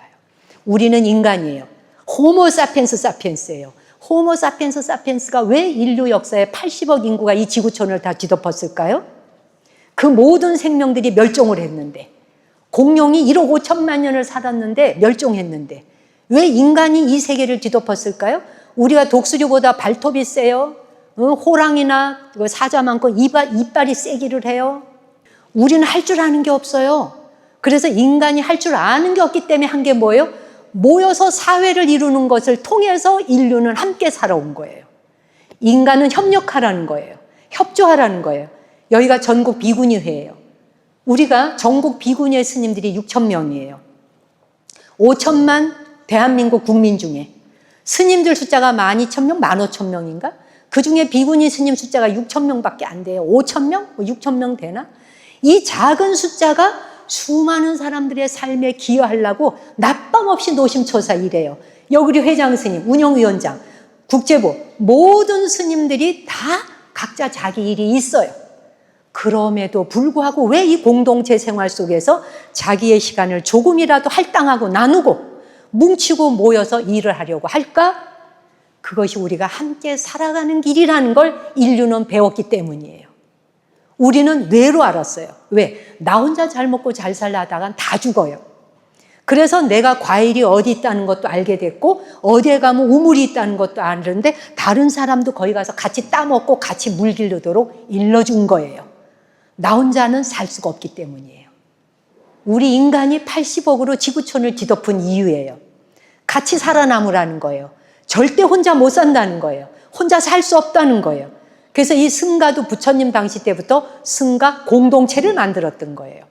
Speaker 1: 우리는 인간이에요. 호모 사피엔스 사피엔스예요. 호모 사피엔스 사피엔스가 왜 인류 역사에 80억 인구가 이 지구촌을 다 뒤덮었을까요? 그 모든 생명들이 멸종을 했는데, 공룡이 1억 5천만 년을 살았는데 멸종했는데 왜 인간이 이 세계를 뒤덮었을까요? 우리가 독수리보다 발톱이 세요. 호랑이나 사자 많고 이빨이 세기를 해요. 우리는 할 줄 아는 게 없어요. 그래서 인간이 할 줄 아는 게 없기 때문에 한 게 뭐예요? 모여서 사회를 이루는 것을 통해서 인류는 함께 살아온 거예요. 인간은 협력하라는 거예요. 협조하라는 거예요. 여기가 전국 비구니회예요. 우리가 전국 비구니회 스님들이 6천 명이에요. 5천만 대한민국 국민 중에 스님들 숫자가 12,000명, 15,000명인가? 그 중에 비구니 스님 숫자가 6천 명밖에 안 돼요. 5천 명? 6천 명 되나? 이 작은 숫자가 수많은 사람들의 삶에 기여하려고 낮밤 없이 노심초사 일해요. 여기 회장 스님, 운영위원장, 국제부 모든 스님들이 다 각자 자기 일이 있어요. 그럼에도 불구하고 왜 이 공동체 생활 속에서 자기의 시간을 조금이라도 할당하고 나누고 뭉치고 모여서 일을 하려고 할까? 그것이 우리가 함께 살아가는 길이라는 걸 인류는 배웠기 때문이에요. 우리는 뇌로 알았어요. 왜? 나 혼자 잘 먹고 잘 살다간 다 죽어요. 그래서 내가 과일이 어디 있다는 것도 알게 됐고 어디에 가면 우물이 있다는 것도 아는데 다른 사람도 거기 가서 같이 따먹고 같이 물 기르도록 일러준 거예요. 나 혼자는 살 수가 없기 때문이에요. 우리 인간이 80억으로 지구촌을 뒤덮은 이유예요. 같이 살아남으라는 거예요. 절대 혼자 못 산다는 거예요. 혼자 살 수 없다는 거예요. 그래서 이 승가도 부처님 당시 때부터 승가 공동체를 만들었던 거예요.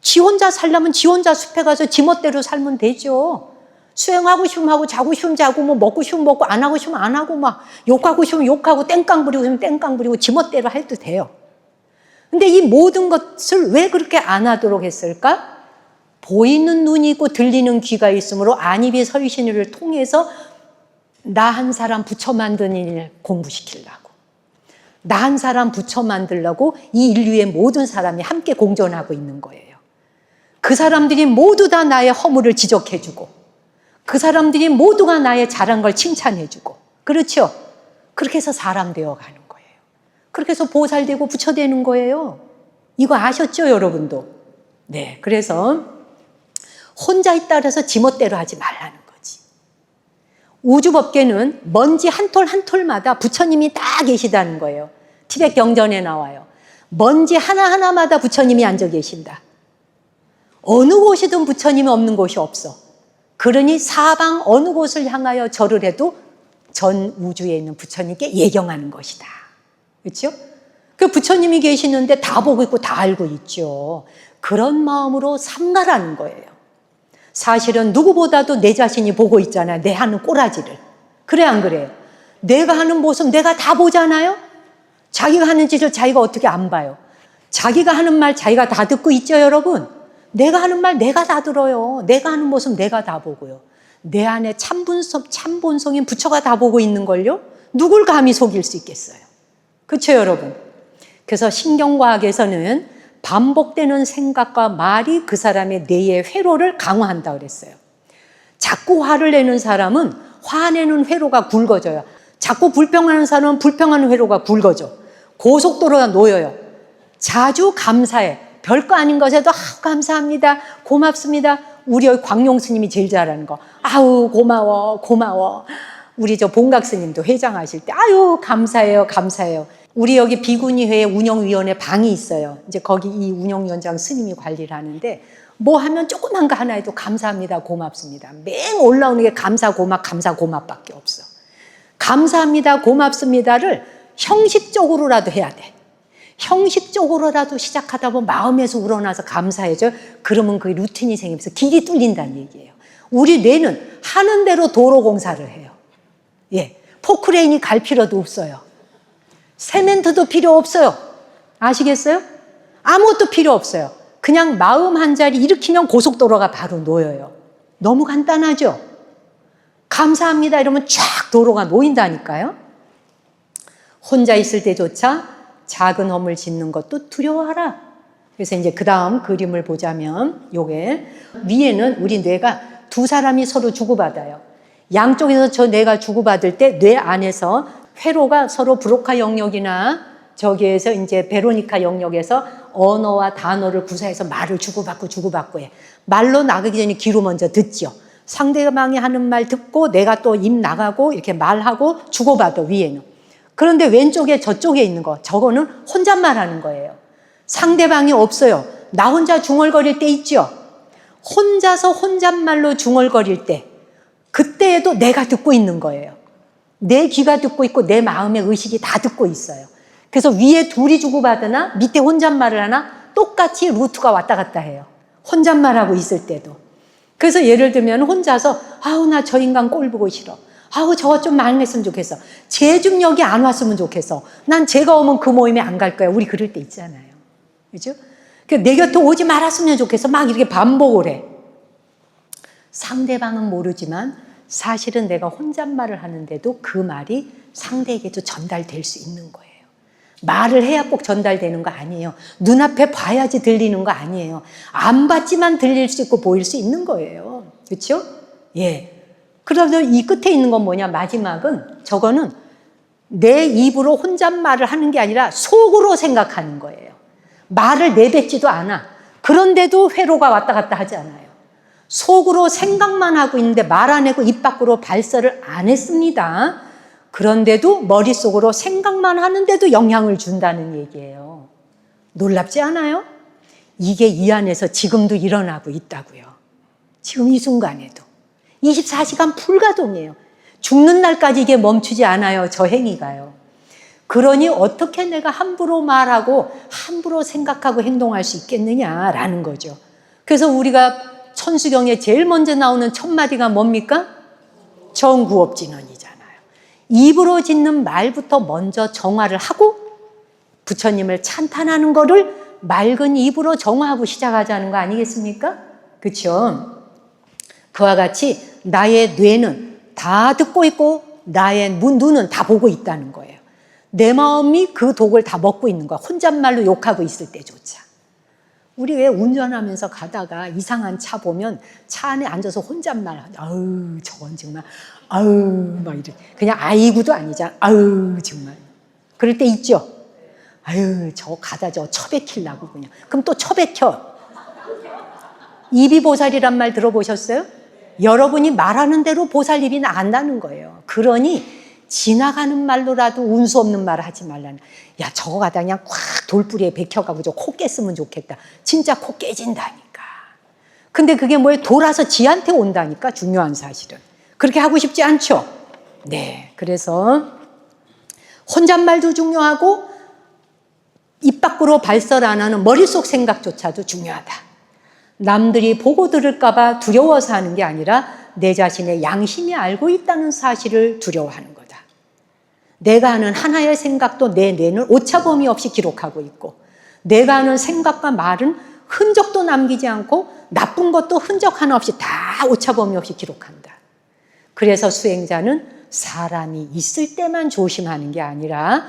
Speaker 1: 지 혼자 살려면 지 혼자 숲에 가서 지 멋대로 살면 되죠. 수행하고 싶으면 하고 자고 싶으면 자고 뭐 먹고 싶으면 먹고 안 하고 싶으면 안 하고 막 욕하고 싶으면 욕하고 땡깡 부리고 싶으면 땡깡 부리고 지 멋대로 해도 돼요. 근데 이 모든 것을 왜 그렇게 안 하도록 했을까? 보이는 눈이 있고 들리는 귀가 있으므로 안입이 설신을 통해서 나 한 사람 부처 만드는 일 공부시키려고, 나 한 사람 부처 만들려고 이 인류의 모든 사람이 함께 공존하고 있는 거예요. 그 사람들이 모두 다 나의 허물을 지적해주고 그 사람들이 모두가 나의 잘한 걸 칭찬해주고, 그렇죠? 그렇게 해서 사람 되어가는 거예요. 그렇게 해서 보살 되고 부처 되는 거예요. 이거 아셨죠, 여러분도? 네, 그래서 혼자 있다 그래서 지멋대로 하지 말라는 거지. 우주법계는 먼지 한 톨 한 톨마다 부처님이 다 계시다는 거예요. 티벳 경전에 나와요. 먼지 하나하나마다 부처님이 앉아 계신다. 어느 곳이든 부처님이 없는 곳이 없어. 그러니 사방 어느 곳을 향하여 절을 해도 전 우주에 있는 부처님께 예경하는 것이다. 그렇죠? 그 부처님이 계시는데 다 보고 있고 다 알고 있죠. 그런 마음으로 삼가라는 거예요. 사실은 누구보다도 내 자신이 보고 있잖아요. 내 하는 꼬라지를. 그래 안 그래요? 내가 하는 모습 내가 다 보잖아요. 자기가 하는 짓을 자기가 어떻게 안 봐요? 자기가 하는 말 자기가 다 듣고 있죠, 여러분? 내가 하는 말 내가 다 들어요. 내가 하는 모습 내가 다 보고요. 내 안에 참본성인 부처가 다 보고 있는걸요? 누굴 감히 속일 수 있겠어요? 그렇죠, 여러분? 그래서 신경과학에서는 반복되는 생각과 말이 그 사람의 뇌의 회로를 강화한다 그랬어요. 자꾸 화를 내는 사람은 화내는 회로가 굵어져요. 자꾸 불평하는 사람은 불평하는 회로가 굵어져. 고속도로가 놓여요. 자주 감사해. 별거 아닌 것에도 감사합니다. 고맙습니다. 우리 여기 광용 스님이 제일 잘하는 거. 아우 고마워 고마워. 우리 저 본각 스님도 회장하실 때 아유 감사해요 감사해요. 우리 여기 비구니회 운영위원회 방이 있어요. 이제 거기 이 운영위원장 스님이 관리를 하는데 뭐 하면 조그만 거 하나 해도 감사합니다 고맙습니다. 맹 올라오는 게 감사 고맙밖에 없어. 감사합니다 고맙습니다를 형식적으로라도 해야 돼. 형식적으로라도 시작하다 보면 마음에서 우러나서 감사해져. 그러면 그 루틴이 생기면서 길이 뚫린다는 얘기예요. 우리 뇌는 하는 대로 도로 공사를 해요. 예, 포크레인이 갈 필요도 없어요. 세멘트도 필요 없어요. 아시겠어요? 아무것도 필요 없어요. 그냥 마음 한 자리 일으키면 고속도로가 바로 놓여요. 너무 간단하죠? 감사합니다 이러면 쫙 도로가 놓인다니까요. 혼자 있을 때조차 작은 허물 짓는 것도 두려워하라. 그래서 이제 그 다음 그림을 보자면 요게 위에는 우리 뇌가 두 사람이 서로 주고받아요. 양쪽에서 저 뇌가 주고받을 때 뇌 안에서 회로가 서로 브로카 영역이나 저기에서 이제 베로니카 영역에서 언어와 단어를 구사해서 말을 주고받고 해. 말로 나가기 전에 귀로 먼저 듣죠. 상대방이 하는 말 듣고 내가 또 입 나가고 이렇게 말하고 주고받아 위에는. 그런데 왼쪽에 저쪽에 있는 거 저거는 혼잣말 하는 거예요. 상대방이 없어요. 나 혼자 중얼거릴 때 있죠. 혼자서 혼잣말로 중얼거릴 때 그때에도 내가 듣고 있는 거예요. 내 귀가 듣고 있고 내 마음의 의식이 다 듣고 있어요. 그래서 위에 둘이 주고받으나 밑에 혼잣말을 하나 똑같이 루트가 왔다 갔다 해요. 혼잣말하고 있을 때도. 그래서 예를 들면 혼자서 아우 나 저 인간 꼴 보고 싫어. 아우 저거 좀 망했으면 좋겠어. 재중력이 안 왔으면 좋겠어. 난 제가 오면 그 모임에 안 갈 거야. 우리 그럴 때 있잖아요. 그죠? 내 곁에 오지 말았으면 좋겠어. 막 이렇게 반복을 해. 상대방은 모르지만 사실은 내가 혼잣말을 하는데도 그 말이 상대에게도 전달될 수 있는 거예요. 말을 해야 꼭 전달되는 거 아니에요. 눈앞에 봐야지 들리는 거 아니에요. 안 봤지만 들릴 수 있고 보일 수 있는 거예요. 그렇죠? 예. 그래서 이 끝에 있는 건 뭐냐? 마지막은 저거는 내 입으로 혼잣말을 하는 게 아니라 속으로 생각하는 거예요. 말을 내뱉지도 않아. 그런데도 회로가 왔다 갔다 하지 않아요. 속으로 생각만 하고 있는데 말 안 하고 입 밖으로 발설을 안 했습니다. 그런데도 머릿속으로 생각만 하는데도 영향을 준다는 얘기예요. 놀랍지 않아요? 이게 이 안에서 지금도 일어나고 있다고요. 지금 이 순간에도. 24시간 불가동이에요. 죽는 날까지 이게 멈추지 않아요. 저 행위가요. 그러니 어떻게 내가 함부로 말하고 함부로 생각하고 행동할 수 있겠느냐라는 거죠. 그래서 우리가 천수경에 제일 먼저 나오는 첫 마디가 뭡니까? 정구업진언이잖아요. 입으로 짓는 말부터 먼저 정화를 하고 부처님을 찬탄하는 거를 맑은 입으로 정화하고 시작하자는 거 아니겠습니까? 그렇죠? 그와 같이 나의 뇌는 다 듣고 있고 나의 눈은 다 보고 있다는 거예요. 내 마음이 그 독을 다 먹고 있는 거야. 혼잣말로 욕하고 있을 때조차. 우리 왜 운전하면서 가다가 이상한 차 보면 차 안에 앉아서 혼잣말 하죠. 아우 저건 정말 아우 막 이래. 그냥 아이고도 아니잖아. 아우 정말. 그럴 때 있죠. 아유 저 가다 저 처박히려고 그냥. 그럼 또 처박혀. 입이보살이란 말 들어보셨어요? 여러분이 말하는 대로 보살입이 나간다는 거예요. 그러니 지나가는 말로라도 운수 없는 말을 하지 말라는. 야 저거 가다 그냥 콱 돌뿌리에 박혀가고 저 코 깼으면 좋겠다. 진짜 코 깨진다니까. 근데 그게 뭐예요? 돌아서 지한테 온다니까. 중요한 사실은. 그렇게 하고 싶지 않죠? 네. 그래서 혼잣말도 중요하고 입 밖으로 발설 안 하는 머릿속 생각조차도 중요하다. 남들이 보고 들을까 봐 두려워서 하는 게 아니라 내 자신의 양심이 알고 있다는 사실을 두려워하는 거다. 내가 하는 하나의 생각도 내 뇌는 오차범위 없이 기록하고 있고 내가 하는 생각과 말은 흔적도 남기지 않고 나쁜 것도 흔적 하나 없이 다 오차범위 없이 기록한다. 그래서 수행자는 사람이 있을 때만 조심하는 게 아니라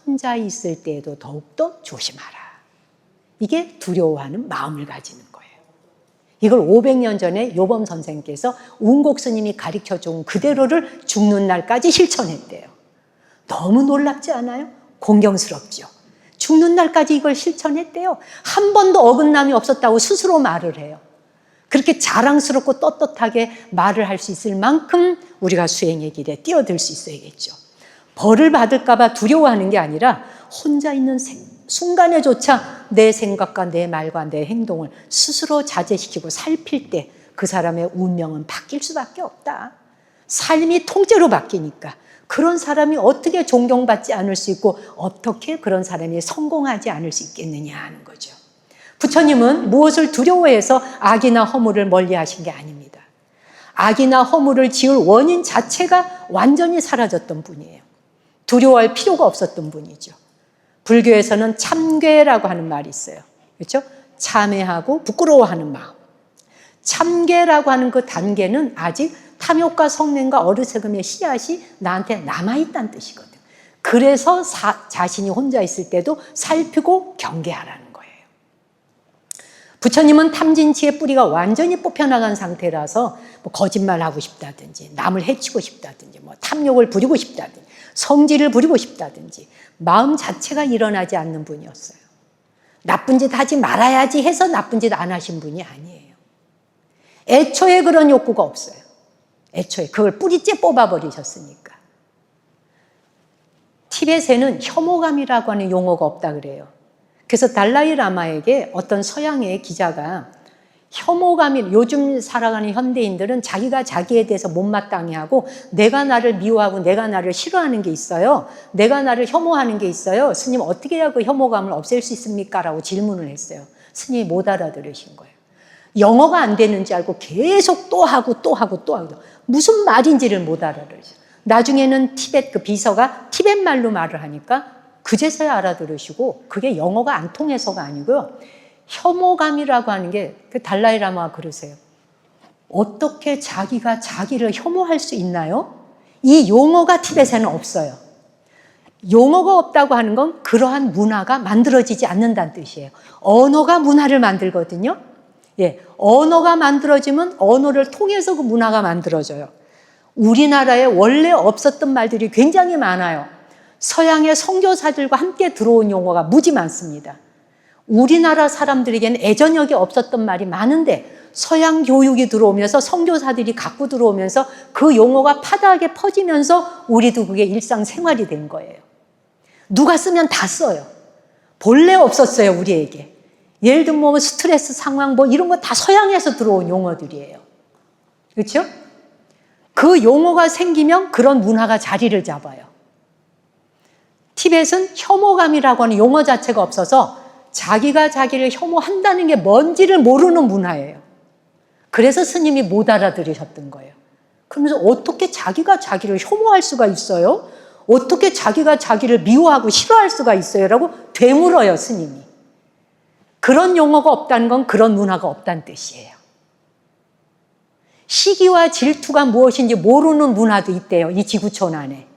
Speaker 1: 혼자 있을 때에도 더욱더 조심하라. 이게 두려워하는 마음을 가지는 거예요. 이걸 500년 전에 요범 선생께서 운곡 스님이 가르쳐준 그대로를 죽는 날까지 실천했대요. 너무 놀랍지 않아요? 공경스럽죠. 죽는 날까지 이걸 실천했대요. 한 번도 어긋남이 없었다고 스스로 말을 해요. 그렇게 자랑스럽고 떳떳하게 말을 할 수 있을 만큼 우리가 수행의 길에 뛰어들 수 있어야겠죠. 벌을 받을까 봐 두려워하는 게 아니라 혼자 있는 순간에조차 내 생각과 내 말과 내 행동을 스스로 자제시키고 살필 때 그 사람의 운명은 바뀔 수밖에 없다. 삶이 통째로 바뀌니까 그런 사람이 어떻게 존경받지 않을 수 있고 어떻게 그런 사람이 성공하지 않을 수 있겠느냐 하는 거죠. 부처님은 무엇을 두려워해서 악이나 허물을 멀리하신 게 아닙니다. 악이나 허물을 지을 원인 자체가 완전히 사라졌던 분이에요. 두려워할 필요가 없었던 분이죠. 불교에서는 참괴라고 하는 말이 있어요. 그렇죠? 참회하고 부끄러워하는 마음. 참괴라고 하는 그 단계는 아직 탐욕과 성냄과 어리석음의 씨앗이 나한테 남아있다는 뜻이거든. 그래서 자신이 혼자 있을 때도 살피고 경계하라는 거예요. 부처님은 탐진치의 뿌리가 완전히 뽑혀나간 상태라서 뭐 거짓말하고 싶다든지 남을 해치고 싶다든지 뭐 탐욕을 부리고 싶다든지 성질을 부리고 싶다든지 마음 자체가 일어나지 않는 분이었어요. 나쁜 짓 하지 말아야지 해서 나쁜 짓 안 하신 분이 아니에요. 애초에 그런 욕구가 없어요. 애초에 그걸 뿌리째 뽑아버리셨으니까. 티벳에는 혐오감이라고 하는 용어가 없다 그래요. 그래서 달라이 라마에게 어떤 서양의 기자가 혐오감이, 요즘 살아가는 현대인들은 자기가 자기에 대해서 못마땅해 하고 내가 나를 미워하고 내가 나를 싫어하는 게 있어요. 내가 나를 혐오하는 게 있어요. 스님 어떻게 해야 그 혐오감을 없앨 수 있습니까? 라고 질문을 했어요. 스님이 못 알아들으신 거예요. 영어가 안 되는 줄 알고 계속 또 하고 또 하고 또 하고 무슨 말인지를 못 알아들으셔. 나중에는 티벳 그 비서가 티벳 말로 말을 하니까 그제서야 알아들으시고 그게 영어가 안 통해서가 아니고요. 혐오감이라고 하는 게 그 달라이 라마가 그러세요. 어떻게 자기가 자기를 혐오할 수 있나요? 이 용어가 티벳에는 없어요. 용어가 없다고 하는 건 그러한 문화가 만들어지지 않는다는 뜻이에요. 언어가 문화를 만들거든요. 예, 언어가 만들어지면 언어를 통해서 그 문화가 만들어져요. 우리나라에 원래 없었던 말들이 굉장히 많아요. 서양의 선교사들과 함께 들어온 용어가 무지 많습니다. 우리나라 사람들에게는 애저녁이 없었던 말이 많은데 서양 교육이 들어오면서 선교사들이 갖고 들어오면서 그 용어가 파다하게 퍼지면서 우리도 그게 일상생활이 된 거예요. 누가 쓰면 다 써요. 본래 없었어요, 우리에게. 예를 들면 뭐 스트레스 상황 뭐 이런 거 다 서양에서 들어온 용어들이에요. 그렇죠? 그 용어가 생기면 그런 문화가 자리를 잡아요. 티벳은 혐오감이라고 하는 용어 자체가 없어서 자기가 자기를 혐오한다는 게 뭔지를 모르는 문화예요. 그래서 스님이 못 알아들으셨던 거예요. 그러면서 어떻게 자기가 자기를 혐오할 수가 있어요? 어떻게 자기가 자기를 미워하고 싫어할 수가 있어요? 라고 되물어요, 스님이. 그런 용어가 없다는 건 그런 문화가 없다는 뜻이에요. 시기와 질투가 무엇인지 모르는 문화도 있대요, 이 지구촌 안에.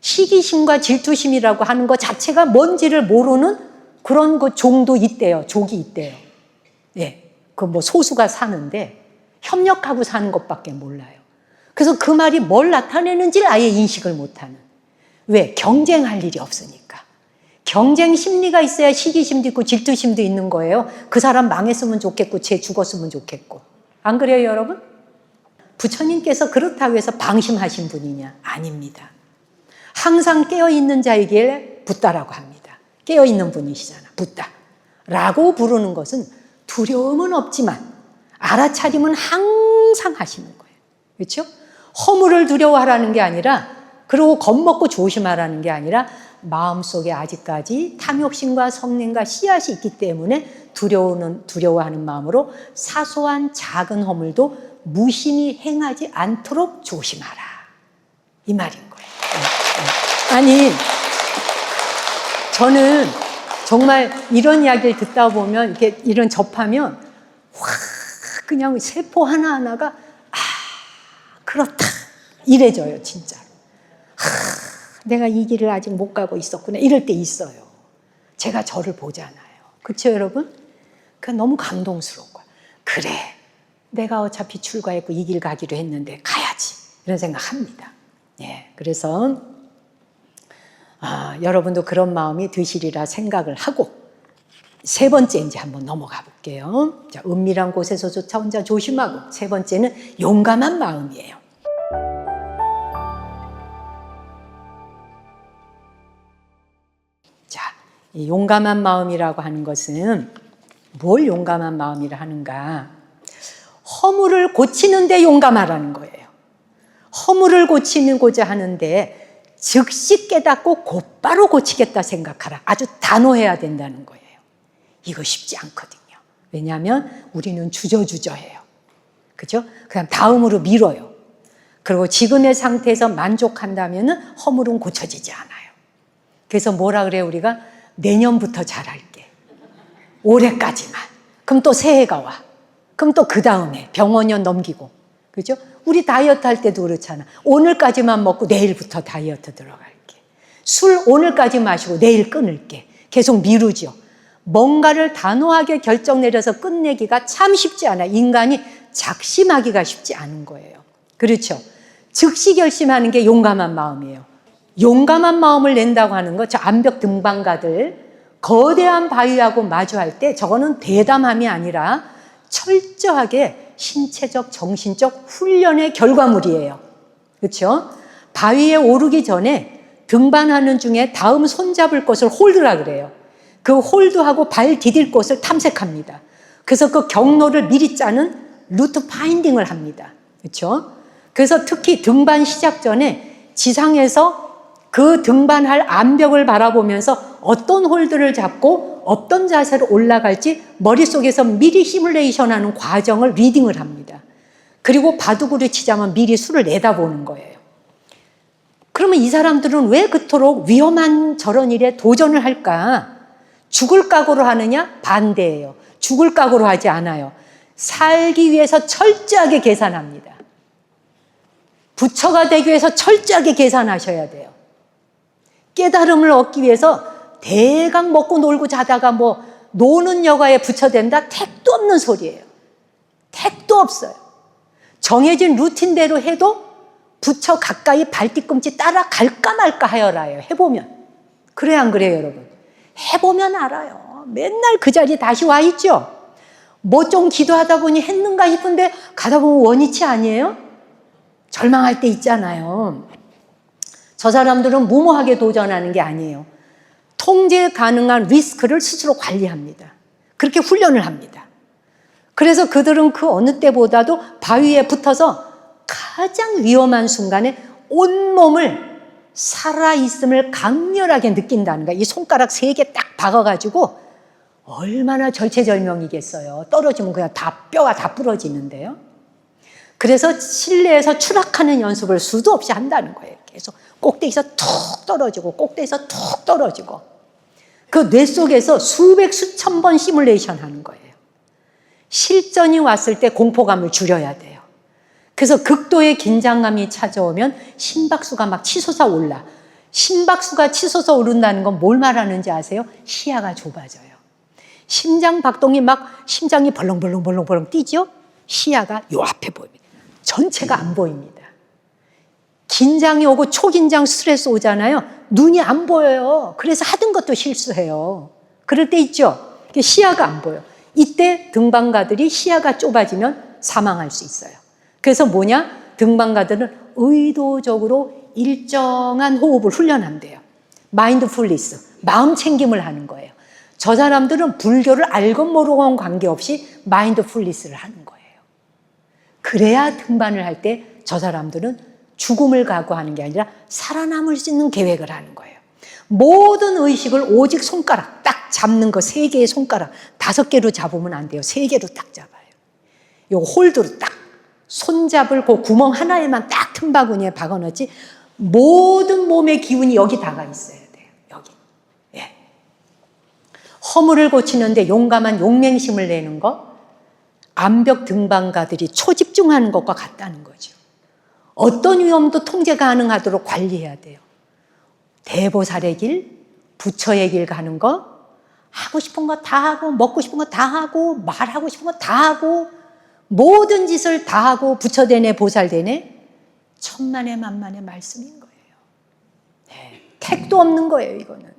Speaker 1: 시기심과 질투심이라고 하는 것 자체가 뭔지를 모르는 그런 그 종도 있대요, 족이 있대요. 예, 그 뭐 소수가 사는데 협력하고 사는 것밖에 몰라요. 그래서 그 말이 뭘 나타내는지를 아예 인식을 못하는. 왜? 경쟁할 일이 없으니까. 경쟁 심리가 있어야 시기심도 있고 질투심도 있는 거예요. 그 사람 망했으면 좋겠고 쟤 죽었으면 좋겠고. 안 그래요, 여러분? 부처님께서 그렇다고 해서 방심하신 분이냐? 아닙니다. 항상 깨어있는 자이길래 붓다라고 합니다. 깨어있는 분이시잖아, 붓다. 라고 부르는 것은 두려움은 없지만 알아차림은 항상 하시는 거예요. 그렇죠? 허물을 두려워하라는 게 아니라, 그리고 겁먹고 조심하라는 게 아니라 마음속에 아직까지 탐욕심과 성냄과 씨앗이 있기 때문에 두려워하는 마음으로 사소한 작은 허물도 무심히 행하지 않도록 조심하라. 이 말인 거예요. 아니, 저는 정말 이런 이야기를 듣다 보면, 이렇게 이런 접하면 확 그냥 세포 하나하나가 그렇다 이래져요, 진짜로. 내가 이 길을 아직 못 가고 있었구나 이럴 때 있어요. 제가 저를 보잖아요. 그렇죠, 여러분? 그 너무 감동스러운 거야. 그래, 내가 어차피 출가했고 이 길 가기로 했는데 가야지, 이런 생각합니다. 예, 그래서 여러분도 그런 마음이 드시리라 생각을 하고, 세 번째 이제 한번 넘어가 볼게요. 자, 은밀한 곳에서조차 혼자 조심하고, 세 번째는 용감한 마음이에요. 자, 이 용감한 마음이라고 하는 것은 뭘 용감한 마음이라 하는가? 허물을 고치는데 용감하라는 거예요. 허물을 고치고자 하는데 즉시 깨닫고 곧바로 고치겠다 생각하라. 아주 단호해야 된다는 거예요. 이거 쉽지 않거든요. 왜냐하면 우리는 주저주저해요. 그죠? 그냥 다음으로 미뤄요. 그리고 지금의 상태에서 만족한다면 허물은 고쳐지지 않아요. 그래서 뭐라 그래요, 우리가? 내년부터 잘할게. 올해까지만. 그럼 또 새해가 와. 그럼 또 그 다음에 병원년 넘기고. 그죠? 우리 다이어트 할 때도 그렇잖아. 오늘까지만 먹고 내일부터 다이어트 들어갈게. 술 오늘까지 마시고 내일 끊을게. 계속 미루죠. 뭔가를 단호하게 결정 내려서 끝내기가 참 쉽지 않아요. 인간이 작심하기가 쉽지 않은 거예요. 그렇죠? 즉시 결심하는 게 용감한 마음이에요. 용감한 마음을 낸다고 하는 거, 저 암벽 등반가들 거대한 바위하고 마주할 때 저거는 대담함이 아니라 철저하게 신체적, 정신적 훈련의 결과물이에요. 그렇죠? 바위에 오르기 전에 등반하는 중에 다음 손잡을 곳을 홀드라 그래요. 그 홀드하고 발 디딜 곳을 탐색합니다. 그래서 그 경로를 미리 짜는 루트 파인딩을 합니다. 그렇죠? 그래서 특히 등반 시작 전에 지상에서 그 등반할 암벽을 바라보면서 어떤 홀드를 잡고 어떤 자세로 올라갈지 머릿속에서 미리 시뮬레이션하는 과정을 리딩을 합니다. 그리고 바둑으로 치자면 미리 수를 내다보는 거예요. 그러면 이 사람들은 왜 그토록 위험한 저런 일에 도전을 할까? 죽을 각오로 하느냐? 반대예요. 죽을 각오로 하지 않아요. 살기 위해서 철저하게 계산합니다. 부처가 되기 위해서 철저하게 계산하셔야 돼요. 깨달음을 얻기 위해서 대강 먹고 놀고 자다가 뭐 노는 여가에 부처된다? 택도 없는 소리예요. 택도 없어요. 정해진 루틴대로 해도 부처 가까이 발뒤꿈치 따라갈까 말까 하여라요. 해보면. 그래 안 그래요, 여러분? 해보면 알아요. 맨날 그 자리에 다시 와 있죠. 뭐 좀 기도하다 보니 했는가 싶은데 가다 보면 원위치 아니에요? 절망할 때 있잖아요. 저 사람들은 무모하게 도전하는 게 아니에요. 통제 가능한 리스크를 스스로 관리합니다. 그렇게 훈련을 합니다. 그래서 그들은 그 어느 때보다도 바위에 붙어서 가장 위험한 순간에 온몸을 살아있음을 강렬하게 느낀다는 거야. 이 손가락 3개 딱 박아가지고 얼마나 절체절명이겠어요. 떨어지면 그냥 다 뼈가 다 부러지는데요. 그래서 실내에서 추락하는 연습을 수도 없이 한다는 거예요. 계속 꼭대기에서 툭 떨어지고 꼭대기에서 툭 떨어지고 그 뇌 속에서 수백 수천 번 시뮬레이션 하는 거예요. 실전이 왔을 때 공포감을 줄여야 돼요. 그래서 극도의 긴장감이 찾아오면 심박수가 막 치솟아 올라. 심박수가 치솟아 오른다는 건 뭘 말하는지 아세요? 시야가 좁아져요. 심장 박동이 막 심장이 벌렁벌렁 뛰죠? 시야가 요 앞에 보입니다. 전체가 안 보입니다. 긴장이 오고 초긴장 스트레스 오잖아요. 눈이 안 보여요. 그래서 하던 것도 실수해요. 그럴 때 있죠? 시야가 안 보여. 이때 등반가들이 시야가 좁아지면 사망할 수 있어요. 그래서 뭐냐? 등반가들은 의도적으로 일정한 호흡을 훈련한대요. 마인드풀리스, 마음 챙김을 하는 거예요. 저 사람들은 불교를 알건 모르건 관계없이 마인드풀리스를 하는 거예요. 그래야 등반을 할 때 저 사람들은 죽음을 각오하는 게 아니라 살아남을 수 있는 계획을 하는 거예요. 모든 의식을 오직 손가락 딱 잡는 거 3개의 손가락 5개로 잡으면 안 돼요. 3개로 딱 잡아요. 요 홀드로 딱 손잡을 그 구멍 하나에만 딱 틈바구니에 박아놓지 모든 몸의 기운이 여기 다가 있어야 돼요. 여기. 예. 허물을 고치는데 용감한 용맹심을 내는 것, 암벽 등반가들이 초집중하는 것과 같다는 거죠. 어떤 위험도 통제 가능하도록 관리해야 돼요. 대보살의 길, 부처의 길 가는 것, 하고 싶은 거 다 하고, 먹고 싶은 거 다 하고, 말하고 싶은 거 다 하고, 모든 짓을 다 하고 부처되네 보살되네, 천만의 만만의 말씀인 거예요. 네, 택도 없는 거예요. 이거는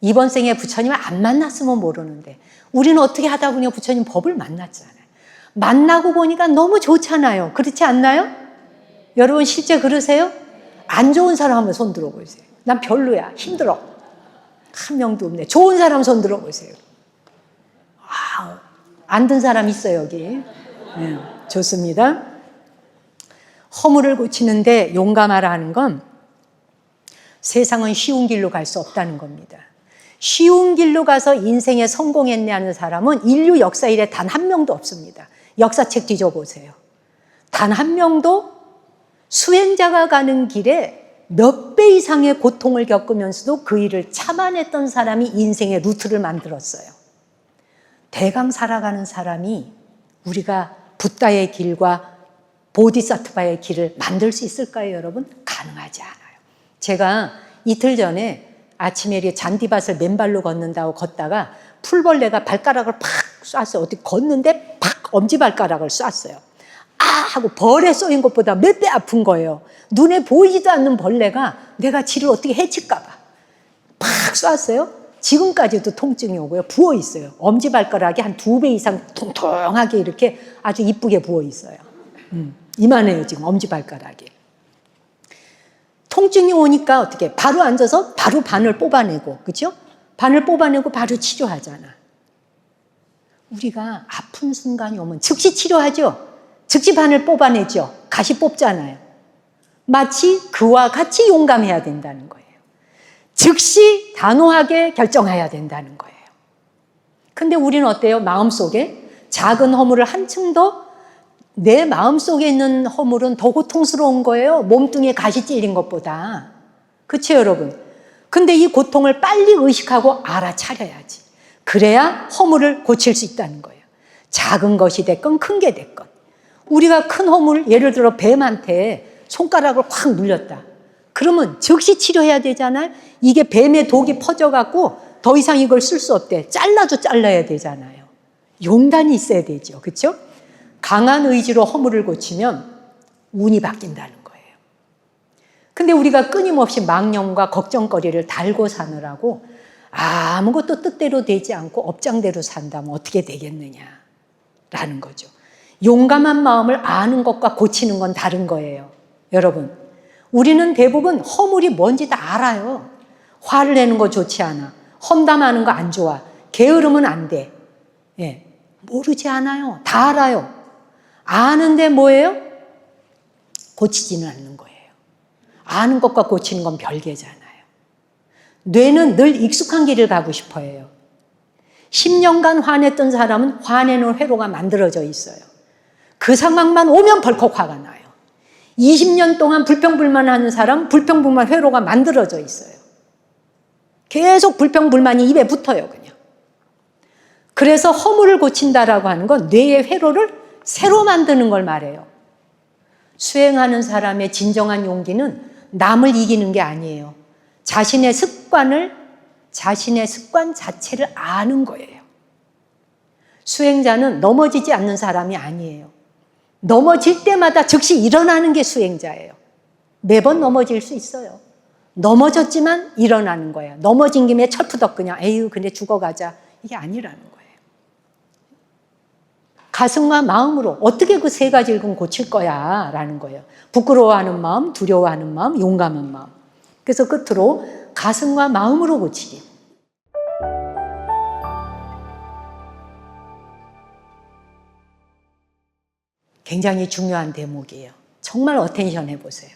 Speaker 1: 이번 생에 부처님을 안 만났으면 모르는데 우리는 어떻게 하다 보니 부처님 법을 만났잖아요. 만나고 보니까 너무 좋잖아요. 그렇지 않나요? 여러분 실제 그러세요? 안 좋은 사람 한번 손 들어보세요. 난 별로야, 힘들어. 한 명도 없네. 좋은 사람 손 들어보세요. 안 든 사람 있어요 여기. 네, 좋습니다. 허물을 고치는데 용감하라 하는 건 세상은 쉬운 길로 갈 수 없다는 겁니다. 쉬운 길로 가서 인생에 성공했네 하는 사람은 인류 역사 이래 단 한 명도 없습니다. 역사책 뒤져보세요. 단 한 명도 수행자가 가는 길에 몇 배 이상의 고통을 겪으면서도 그 일을 참아냈던 사람이 인생의 루트를 만들었어요. 대강 살아가는 사람이 우리가 붓다의 길과 보디사트바의 길을 만들 수 있을까요, 여러분? 가능하지 않아요. 제가 이틀 전에 아침에 이렇게 잔디밭을 맨발로 걷는다고 걷다가 풀벌레가 발가락을 팍 쐈어요. 어디 걷는데 팍 엄지발가락을 쐈어요. 아! 하고 벌에 쏘인 것보다 몇 배 아픈 거예요. 눈에 보이지도 않는 벌레가 내가 지를 어떻게 해칠까 봐 팍 쐈어요. 지금까지도 통증이 오고요. 부어 있어요. 엄지발가락이 한 2배 이상 통통하게 이렇게 아주 이쁘게 부어 있어요. 이만해요, 지금 엄지발가락이. 통증이 오니까 어떻게 바로 앉아서 바로 바늘 뽑아내고, 그렇죠? 바늘 뽑아내고 바로 치료하잖아. 우리가 아픈 순간이 오면 즉시 치료하죠. 즉시 바늘 뽑아내죠. 가시 뽑잖아요. 마치 그와 같이 용감해야 된다는 거예요. 즉시 단호하게 결정해야 된다는 거예요. 근데 우리는 어때요? 마음속에 작은 허물을 한층 더, 내 마음속에 있는 허물은 더 고통스러운 거예요. 몸뚱이에 가시 찔린 것보다. 그렇죠, 여러분? 근데 이 고통을 빨리 의식하고 알아차려야지. 그래야 허물을 고칠 수 있다는 거예요. 작은 것이 됐건 큰 게 됐건. 우리가 큰 허물, 예를 들어 뱀한테 손가락을 확 물렸다. 그러면 즉시 치료해야 되잖아요. 이게 뱀의 독이 퍼져갖고 더 이상 이걸 쓸 수 없대. 잘라도 잘라야 되잖아요. 용단이 있어야 되죠. 그렇죠? 강한 의지로 허물을 고치면 운이 바뀐다는 거예요. 근데 우리가 끊임없이 망념과 걱정거리를 달고 사느라고 아무것도 뜻대로 되지 않고 업장대로 산다면 어떻게 되겠느냐라는 거죠. 용감한 마음을 아는 것과 고치는 건 다른 거예요. 여러분, 우리는 대부분 허물이 뭔지 다 알아요. 화를 내는 거 좋지 않아. 험담하는 거 안 좋아. 게으르면 안 돼. 예, 모르지 않아요. 다 알아요. 아는데 뭐예요? 고치지는 않는 거예요. 아는 것과 고치는 건 별개잖아요. 뇌는 늘 익숙한 길을 가고 싶어 해요. 10년간 화냈던 사람은 화내는 회로가 만들어져 있어요. 그 상황만 오면 벌컥 화가 나요. 20년 동안 불평불만하는 사람, 불평불만 회로가 만들어져 있어요. 계속 불평불만이 입에 붙어요, 그냥. 그래서 허물을 고친다라고 하는 건 뇌의 회로를 새로 만드는 걸 말해요. 수행하는 사람의 진정한 용기는 남을 이기는 게 아니에요. 자신의 습관 자체를 아는 거예요. 수행자는 넘어지지 않는 사람이 아니에요. 넘어질 때마다 즉시 일어나는 게 수행자예요. 매번 넘어질 수 있어요. 넘어졌지만 일어나는 거예요. 넘어진 김에 철푸덕 그냥 에휴 근데 죽어가자. 이게 아니라는 거예요. 가슴과 마음으로 어떻게 그 세 가지를 고칠 거야 라는 거예요. 부끄러워하는 마음, 두려워하는 마음, 용감한 마음. 그래서 끝으로 가슴과 마음으로 고치기. 굉장히 중요한 대목이에요. 정말 어텐션 해보세요.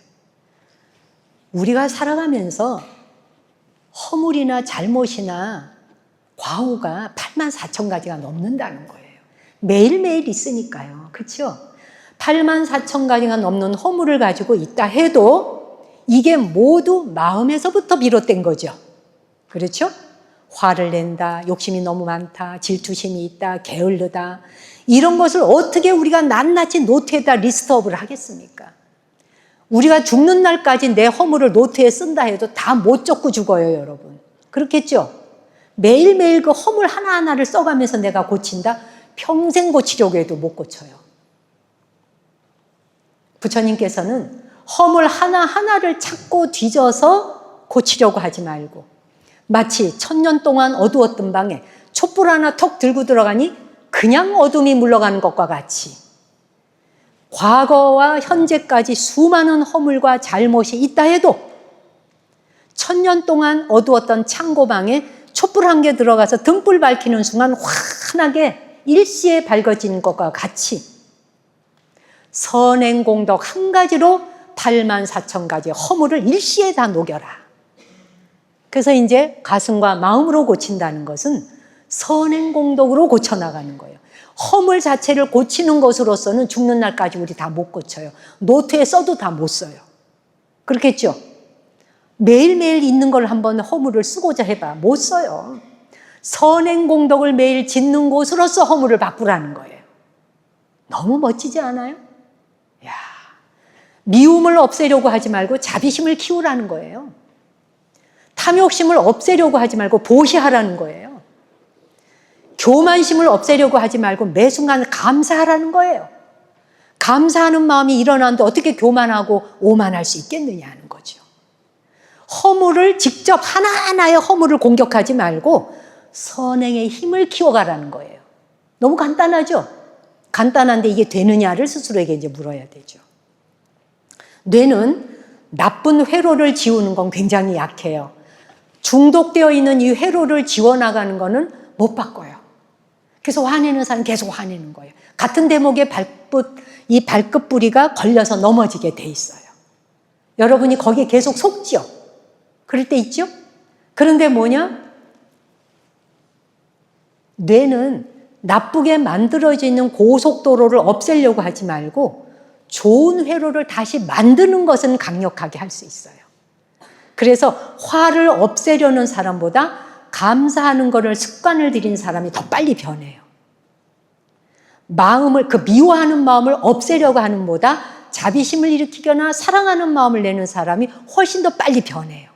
Speaker 1: 우리가 살아가면서 허물이나 잘못이나 과오가 84,000가지가 넘는다는 거예요. 매일매일 있으니까요. 그렇죠? 84,000가지가 넘는 허물을 가지고 있다 해도 이게 모두 마음에서부터 비롯된 거죠. 그렇죠? 화를 낸다, 욕심이 너무 많다, 질투심이 있다, 게을르다. 이런 것을 어떻게 우리가 낱낱이 노트에다 리스트업을 하겠습니까? 우리가 죽는 날까지 내 허물을 노트에 쓴다 해도 다 못 적고 죽어요, 여러분. 그렇겠죠? 매일매일 그 허물 하나하나를 써가면서 내가 고친다? 평생 고치려고 해도 못 고쳐요. 부처님께서는 허물 하나하나를 찾고 뒤져서 고치려고 하지 말고 마치 1000년 동안 어두웠던 방에 촛불 하나 턱 들고 들어가니 그냥 어둠이 물러가는 것과 같이 과거와 현재까지 수많은 허물과 잘못이 있다 해도 1000년 동안 어두웠던 창고방에 촛불 한 개 들어가서 등불 밝히는 순간 환하게 일시에 밝아지는 것과 같이 선행공덕 한 가지로 84,000가지 허물을 일시에 다 녹여라. 그래서 이제 가슴과 마음으로 고친다는 것은 선행공덕으로 고쳐나가는 거예요. 허물 자체를 고치는 것으로서는 죽는 날까지 우리 다 못 고쳐요. 노트에 써도 다 못 써요. 그렇겠죠? 매일매일 있는 걸 한번 허물을 쓰고자 해봐. 못 써요. 선행공덕을 매일 짓는 곳으로서 허물을 바꾸라는 거예요. 너무 멋지지 않아요? 야, 미움을 없애려고 하지 말고 자비심을 키우라는 거예요. 탐욕심을 없애려고 하지 말고 보시하라는 거예요. 교만심을 없애려고 하지 말고 매 순간 감사하라는 거예요. 감사하는 마음이 일어나는데 어떻게 교만하고 오만할 수 있겠느냐 하는 거죠. 허물을 직접 하나하나의 허물을 공격하지 말고 선행의 힘을 키워가라는 거예요. 너무 간단하죠? 간단한데 이게 되느냐를 스스로에게 이제 물어야 되죠. 뇌는 나쁜 회로를 지우는 건 굉장히 약해요. 중독되어 있는 이 회로를 지워나가는 거는 못 바꿔요. 그래서 화내는 사람 계속 화내는 거예요. 같은 대목에 이 발끝 뿌리가 걸려서 넘어지게 돼 있어요. 여러분이 거기에 계속 속죠? 그럴 때 있죠? 그런데 뭐냐? 뇌는 나쁘게 만들어져 있는 고속도로를 없애려고 하지 말고 좋은 회로를 다시 만드는 것은 강력하게 할 수 있어요. 그래서 화를 없애려는 사람보다 감사하는 것을 습관을 들인 사람이 더 빨리 변해요. 마음을, 그 미워하는 마음을 없애려고 하는 보다 자비심을 일으키거나 사랑하는 마음을 내는 사람이 훨씬 더 빨리 변해요.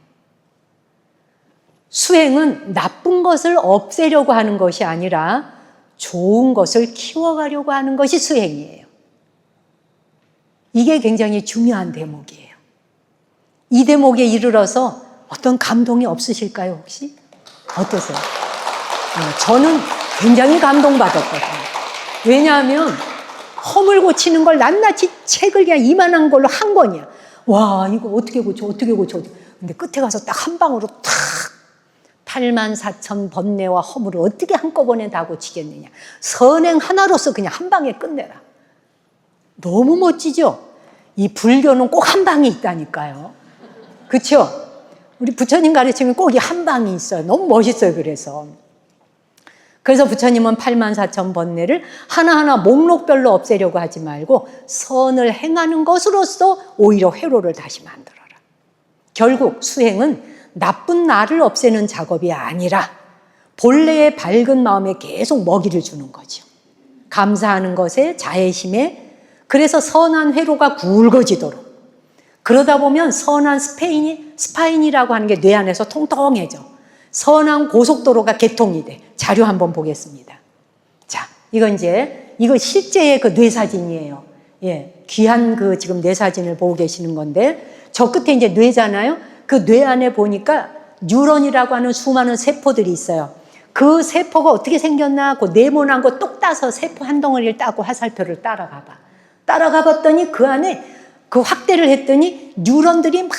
Speaker 1: 수행은 나쁜 것을 없애려고 하는 것이 아니라 좋은 것을 키워가려고 하는 것이 수행이에요. 이게 굉장히 중요한 대목이에요. 이 대목에 이르러서 어떤 감동이 없으실까요, 혹시? 어떠세요? 저는 굉장히 감동받았거든요. 왜냐하면 허물 고치는 걸 낱낱이 책을 그냥 이만한 걸로 한 권이야. 와, 이거 어떻게 고쳐, 어떻게 고쳐. 근데 끝에 가서 딱 한 방으로 탁 84,000 번뇌와 허물을 어떻게 한꺼번에 다 고치겠느냐. 선행 하나로서 그냥 한 방에 끝내라. 너무 멋지죠? 이 불교는 꼭 한 방이 있다니까요. 그렇죠? 우리 부처님 가르치면 꼭 이 한 방이 있어요. 너무 멋있어요. 그래서 부처님은 84,000 번뇌를 하나하나 목록별로 없애려고 하지 말고 선을 행하는 것으로서 오히려 회로를 다시 만들어라. 결국 수행은 나쁜 나를 없애는 작업이 아니라 본래의 밝은 마음에 계속 먹이를 주는 거죠. 감사하는 것에, 자애심에, 그래서 선한 회로가 굵어지도록. 그러다 보면 선한 스파인이라고 하는 게 뇌 안에서 통통해져. 선한 고속도로가 개통이 돼. 자료 한번 보겠습니다. 자, 이거 실제의 그 뇌사진이에요. 예, 귀한 그 지금 뇌사진을 보고 계시는 건데, 저 끝에 이제 뇌잖아요. 그 뇌 안에 보니까 뉴런이라고 하는 수많은 세포들이 있어요. 그 세포가 어떻게 생겼나, 그 네모난 거 똑 따서 세포 한 덩어리를 따고 화살표를 따라가 봐. 따라가 봤더니 그 안에 그 확대를 했더니 뉴런들이 막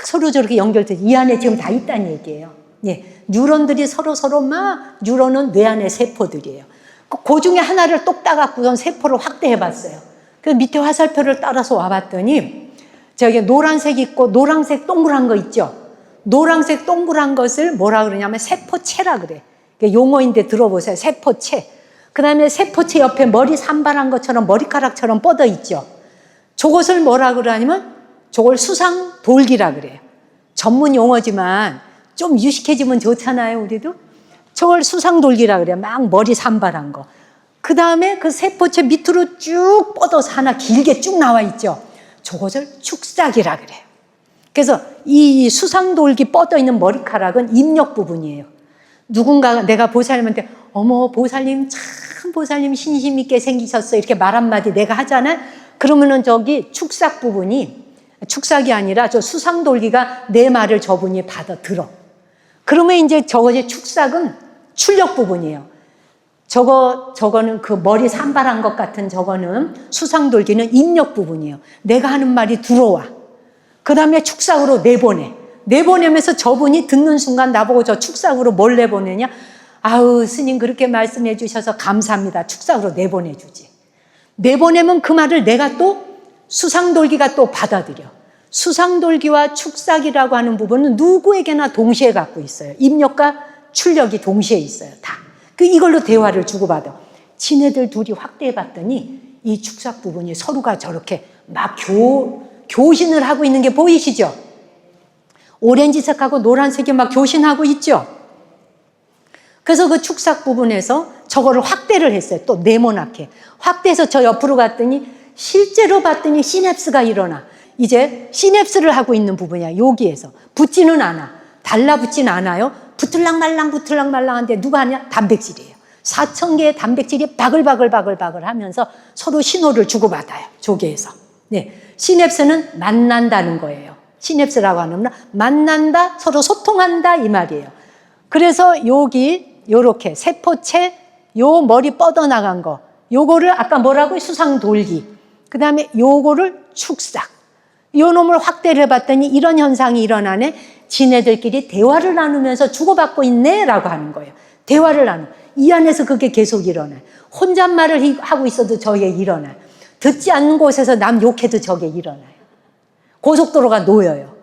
Speaker 1: 서로 저렇게 연결돼. 이 안에 지금 다 있다는 얘기예요. 예, 뉴런들이 서로 막, 뉴런은 뇌 안의 세포들이에요. 그 중에 하나를 똑 따갖고 세포를 확대해 봤어요. 그래서 밑에 화살표를 따라서 와봤더니 저기 노란색 있고 노란색 동그란 거 있죠. 노란색 동그란 것을 뭐라 그러냐면 세포체라 그래. 용어인데 들어보세요. 세포체. 그 다음에 세포체 옆에 머리 산발한 것처럼 머리카락처럼 뻗어 있죠. 저것을 뭐라 그러냐면 저걸 수상돌기라 그래요. 전문 용어지만 좀 유식해지면 좋잖아요, 우리도. 저걸 수상돌기라 그래요. 막 머리 산발한 거. 그 다음에 그 세포체 밑으로 쭉 뻗어서 하나 길게 쭉 나와 있죠. 저것을 축삭이라 그래요. 그래서 이 수상돌기 뻗어 있는 머리카락은 입력 부분이에요. 누군가가 내가 보살님한테 어머 보살님 참 보살님 신심 있게 생기셨어 이렇게 말 한마디 내가 하잖아요. 그러면은 저기 축삭 부분이 축삭이 아니라 저 수상돌기가 내 말을 저분이 받아들어. 그러면 이제 저거의 축삭은 출력 부분이에요. 저거는 그 머리 산발한 것 같은 저거는 수상돌기는 입력 부분이에요. 내가 하는 말이 들어와. 그 다음에 축삭으로 내보내. 내보내면서 저분이 듣는 순간 나보고 저 축삭으로 뭘 내보내냐? 아우 스님 그렇게 말씀해 주셔서 감사합니다. 축삭으로 내보내주지. 내보내면 그 말을 내가 또 수상돌기가 또 받아들여. 수상돌기와 축삭이라고 하는 부분은 누구에게나 동시에 갖고 있어요. 입력과 출력이 동시에 있어요. 다. 이걸로 대화를 주고받아. 지네들 둘이 확대해 봤더니 이 축삭 부분이 서로가 저렇게 막 교신을 하고 있는 게 보이시죠? 오렌지색하고 노란색이 막 교신하고 있죠? 그래서 그 축삭 부분에서 저거를 확대를 했어요. 또 네모나게. 확대해서 저 옆으로 갔더니 실제로 봤더니 시냅스가 일어나. 이제 시냅스를 하고 있는 부분이야. 여기에서. 붙지는 않아. 달라붙진 않아요. 붙을랑 말랑 한데 누가 하냐? 단백질이에요. 4,000개의 단백질이 바글바글 하면서 서로 신호를 주고받아요. 조개에서. 네. 시냅스는 만난다는 거예요. 시냅스라고 하는 건 만난다, 서로 소통한다 이 말이에요. 그래서 여기 요렇게 세포체 요 머리 뻗어나간 거 요거를 아까 뭐라고요? 수상돌기. 그 다음에 요거를 축삭. 요 놈을 확대를 해봤더니 이런 현상이 일어나네. 지네들끼리 대화를 나누면서 주고받고 있네 라고 하는 거예요. 대화를 나누. 이 안에서 그게 계속 일어나요. 혼잣말을 하고 있어도 저게 일어나요. 듣지 않는 곳에서 남 욕해도 저게 일어나요. 고속도로가 놓여요.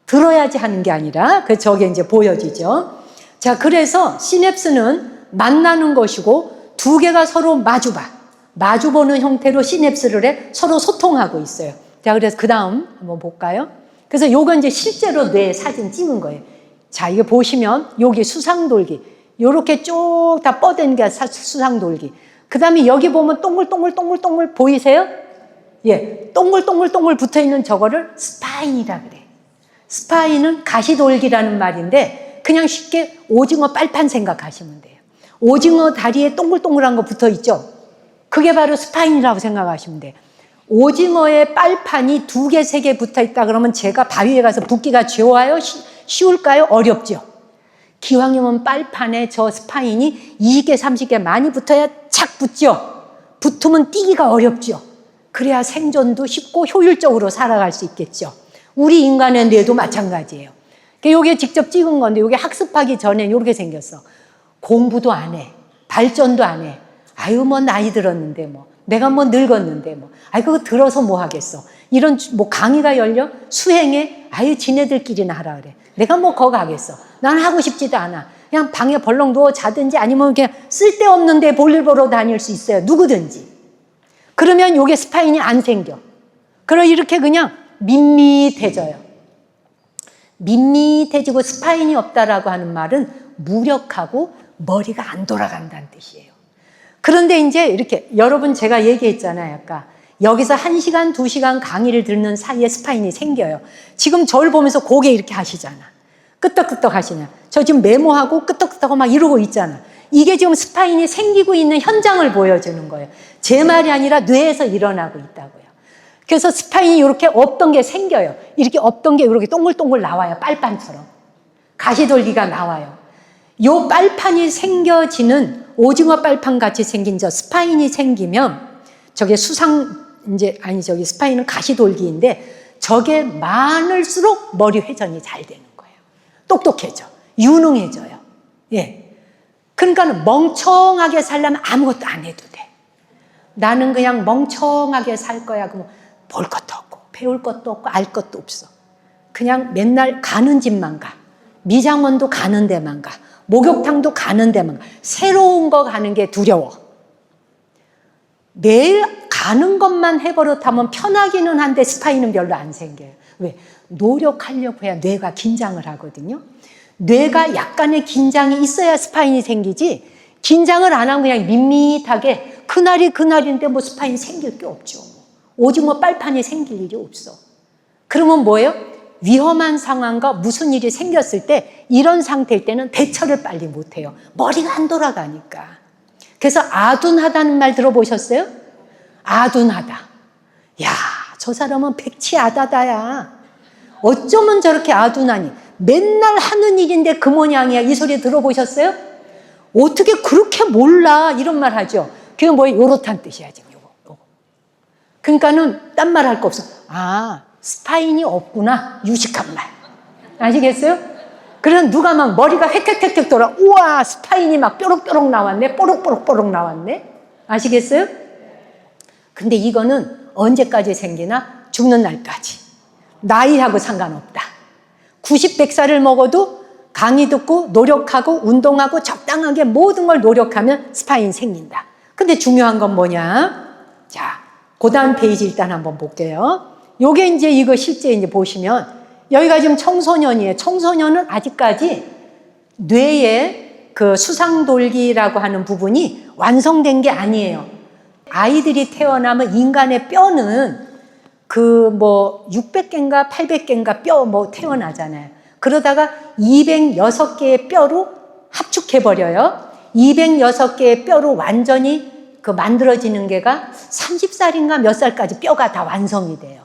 Speaker 1: 들어야지 하는 게 아니라 그 저게 이제 보여지죠. 자, 그래서 시냅스는 만나는 것이고 두 개가 서로 마주보는 형태로 시냅스를 해 서로 소통하고 있어요. 자, 그래서 그 다음 한번 볼까요? 그래서 요건 이제 실제로 뇌 사진 찍은 거예요. 자, 이거 보시면 여기 수상돌기 요렇게 쭉 다 뻗은 게 수상돌기. 그 다음에 여기 보면 동글동글 보이세요? 예, 동글동글 붙어 있는 저거를 스파인이라 그래. 스파인은 가시돌기라는 말인데 그냥 쉽게 오징어 빨판 생각하시면 돼요. 오징어 다리에 동글동글한 거 붙어 있죠? 그게 바로 스파인이라고 생각하시면 돼요. 오징어의 빨판이 2개, 3개 붙어 있다 그러면 제가 바위에 가서 붓기가 좋아요? 쉬울까요? 어렵죠? 기왕이면 빨판에 저 스파인이 20개, 30개 많이 붙어야 착 붙죠? 붙으면 뛰기가 어렵죠? 그래야 생존도 쉽고 효율적으로 살아갈 수 있겠죠. 우리 인간의 뇌도 마찬가지예요. 이게 직접 찍은 건데 이게 학습하기 전에 이렇게 생겼어. 공부도 안 해. 발전도 안 해. 아유 뭐 나이 들었는데 뭐 내가 뭐 늙었는데 뭐 아유 그거 들어서 뭐 하겠어. 이런 뭐 강의가 열려 수행해. 아유 지네들끼리나 하라 그래. 내가 뭐 거 가겠어. 난 하고 싶지도 않아. 그냥 방에 벌렁 누워 자든지 아니면 그냥 쓸데없는데 볼일 보러 다닐 수 있어요. 누구든지. 그러면 요게 스파인이 안 생겨. 그럼 이렇게 그냥 밋밋해져요. 밋밋해지고 스파인이 없다라고 하는 말은 무력하고 머리가 안 돌아간다는 뜻이에요. 그런데 이제 이렇게 여러분 제가 얘기했잖아요. 아까 여기서 1시간, 2시간 강의를 듣는 사이에 스파인이 생겨요. 지금 저를 보면서 고개 이렇게 하시잖아. 끄떡끄떡 하시냐. 저 지금 메모하고 끄떡끄떡 막 이러고 있잖아. 이게 지금 스파인이 생기고 있는 현장을 보여주는 거예요. 제 말이 아니라 뇌에서 일어나고 있다고요. 그래서 스파인이 이렇게 없던 게 생겨요. 이렇게 없던 게 이렇게 동글동글 나와요. 빨판처럼. 가시돌기가 나와요. 요 빨판이 생겨지는 오징어 빨판 같이 생긴 저 스파인이 생기면 저게 저기 스파인은 가시돌기인데 저게 많을수록 머리 회전이 잘 되는 거예요. 똑똑해져. 유능해져요. 예. 그러니까 멍청하게 살려면 아무것도 안 해도 돼. 나는 그냥 멍청하게 살 거야. 그럼 볼 것도 없고 배울 것도 없고 알 것도 없어. 그냥 맨날 가는 집만 가. 미장원도 가는 데만 가. 목욕탕도 가는 데만 가. 새로운 거 가는 게 두려워. 매일 가는 것만 해버릇하면 편하기는 한데 스파인은 별로 안 생겨요. 왜? 노력하려고 해야 뇌가 긴장을 하거든요. 뇌가 약간의 긴장이 있어야 스파인이 생기지 긴장을 안 하면 그냥 밋밋하게 그날이 그날인데 뭐 스파인 생길 게 없죠. 오징어 빨판이 생길 일이 없어. 그러면 뭐예요? 위험한 상황과 무슨 일이 생겼을 때 이런 상태일 때는 대처를 빨리 못해요. 머리가 안 돌아가니까. 그래서 아둔하다는 말 들어보셨어요? 아둔하다. 야, 저 사람은 백치아다다야. 어쩌면 저렇게 아둔하니. 맨날 하는 일인데 그 모양이야. 이 소리 들어보셨어요? 어떻게 그렇게 몰라? 이런 말 하죠. 그게 뭐예요? 요렇단 뜻이야, 지금 요거. 그러니까는 딴 말 할 거 없어. 아, 스파인이 없구나. 유식한 말. 아시겠어요? 그래서 누가 막 머리가 획획획획 돌아. 우와, 스파인이 막 뾰록뾰록 나왔네. 뽀록뽀록뽀록 나왔네. 아시겠어요? 근데 이거는 언제까지 생기나? 죽는 날까지. 나이하고 상관없다. 90, 100살을 먹어도 강의 듣고 노력하고 운동하고 적당하게 모든 걸 노력하면 스파인 생긴다. 근데 중요한 건 뭐냐? 자, 그 다음 페이지 일단 한번 볼게요. 요게 이제 이거 실제 이제 보시면 여기가 지금 청소년이에요. 청소년은 아직까지 뇌의 그 수상돌기라고 하는 부분이 완성된 게 아니에요. 아이들이 태어나면 인간의 뼈는 그 뭐 600개인가 800개인가 뼈 뭐 태어나잖아요. 그러다가 206개의 뼈로 합축해버려요. 206개의 뼈로 완전히 그 만들어지는 게가 30살인가 몇 살까지 뼈가 다 완성이 돼요.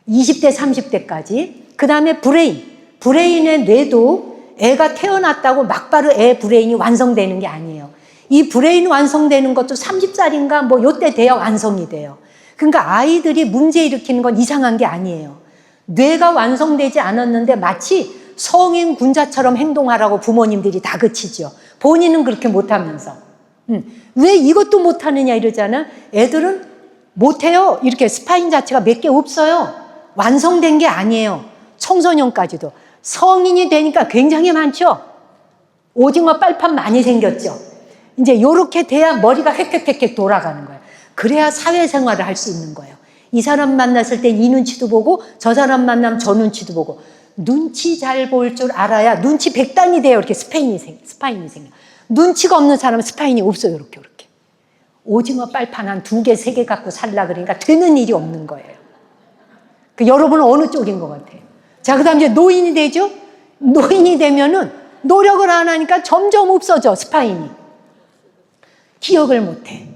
Speaker 1: 20대, 30대까지. 그 다음에 브레인의 뇌도 애가 태어났다고 막바로 애 브레인이 완성되는 게 아니에요. 이 브레인 완성되는 것도 30살인가 뭐 요때 돼야 완성이 돼요. 그러니까 아이들이 문제 일으키는 건 이상한 게 아니에요. 뇌가 완성되지 않았는데 마치 성인 군자처럼 행동하라고 부모님들이 다그치죠. 본인은 그렇게 못하면서. 왜 이것도 못하느냐 이러잖아. 애들은 못해요. 이렇게 스파인 자체가 몇 개 없어요. 완성된 게 아니에요. 청소년까지도. 성인이 되니까 굉장히 많죠. 오징어 빨판 많이 생겼죠. 이제 요렇게 돼야 머리가 획획획획 돌아가는 거예요. 그래야 사회생활을 할 수 있는 거예요. 이 사람 만났을 때 이 눈치도 보고 저 사람 만나면 저 눈치도 보고 눈치 잘 볼 줄 알아야 눈치 100단이 돼요. 이렇게 스파인이 생겨. 눈치가 없는 사람은 스파인이 없어요. 이렇게. 오징어 빨판 한 2개, 3개 갖고 살라 그러니까 되는 일이 없는 거예요. 그 여러분은 어느 쪽인 것 같아요? 자, 그 다음 이제 노인이 되죠? 노인이 되면은 노력을 안 하니까 점점 없어져, 스파인이. 기억을 못 해.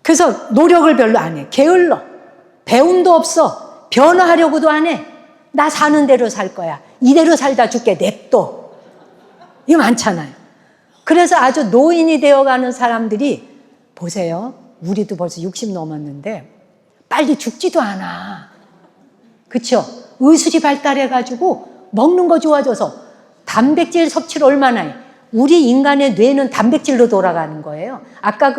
Speaker 1: 그래서 노력을 별로 안 해. 게을러. 배움도 없어. 변화하려고도 안 해. 나 사는 대로 살 거야. 이대로 살다 죽게 냅둬. 이거 많잖아요. 그래서 아주 노인이 되어가는 사람들이 보세요. 우리도 벌써 60 넘었는데 빨리 죽지도 않아. 그렇죠? 의술이 발달해가지고 먹는 거 좋아져서 단백질 섭취를 얼마나 해. 우리 인간의 뇌는 단백질로 돌아가는 거예요. 아까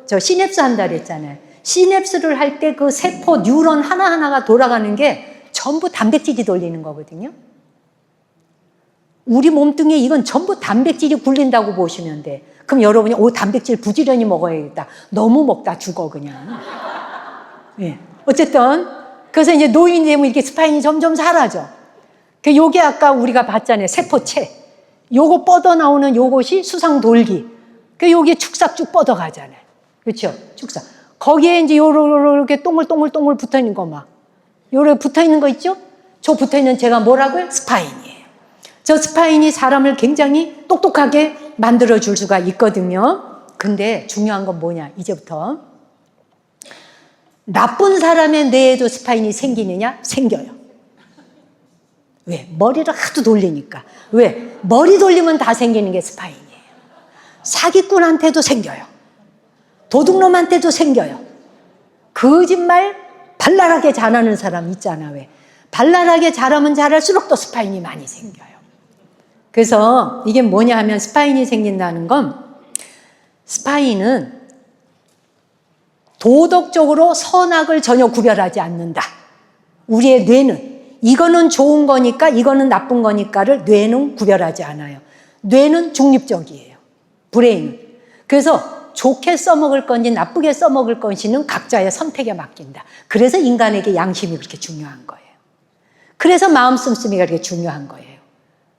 Speaker 1: 저 시냅스 한다 그랬잖아요. 시냅스를 할 때 그 세포 뉴런 하나하나가 돌아가는 게 전부 단백질이 돌리는 거거든요. 우리 몸뚱이에 이건 전부 단백질이 굴린다고 보시면 돼. 그럼 여러분이 단백질 부지런히 먹어야겠다. 너무 먹다 죽어 그냥. 예. 어쨌든 그래서 이제 노인이 되면 이렇게 스파인이 점점 사라져. 요게 아까 우리가 봤잖아요. 세포체. 요거 뻗어 나오는 요것이 수상돌기. 요게 축삭 쭉 뻗어 가잖아요. 그렇죠? 축삭. 거기에 이제 요렇게 동글동글 붙어 있는 거 막. 요렇게 붙어 있는 거 있죠? 저 붙어 있는 제가 뭐라고요? 스파인이에요. 저 스파인이 사람을 굉장히 똑똑하게 만들어 줄 수가 있거든요. 근데 중요한 건 뭐냐? 이제부터 나쁜 사람의 뇌에도 스파인이 생기느냐? 생겨요. 왜? 머리를 하도 돌리니까. 왜? 머리 돌리면 다 생기는 게 스파인이에요. 사기꾼한테도 생겨요. 도둑놈한테도 생겨요. 거짓말 발랄하게 잘하는 사람 있잖아. 왜? 발랄하게 잘하면 잘할수록 또 스파인이 많이 생겨요. 그래서 이게 뭐냐 하면 스파인이 생긴다는 건 스파인은 도덕적으로 선악을 전혀 구별하지 않는다. 우리의 뇌는 이거는 좋은 거니까 이거는 나쁜 거니까를 뇌는 구별하지 않아요. 뇌는 중립적이에요. 브레인은. 그래서 좋게 써먹을 건지 나쁘게 써먹을 건지는 각자의 선택에 맡긴다. 그래서 인간에게 양심이 그렇게 중요한 거예요. 그래서 마음 씀씀이가 그렇게 중요한 거예요.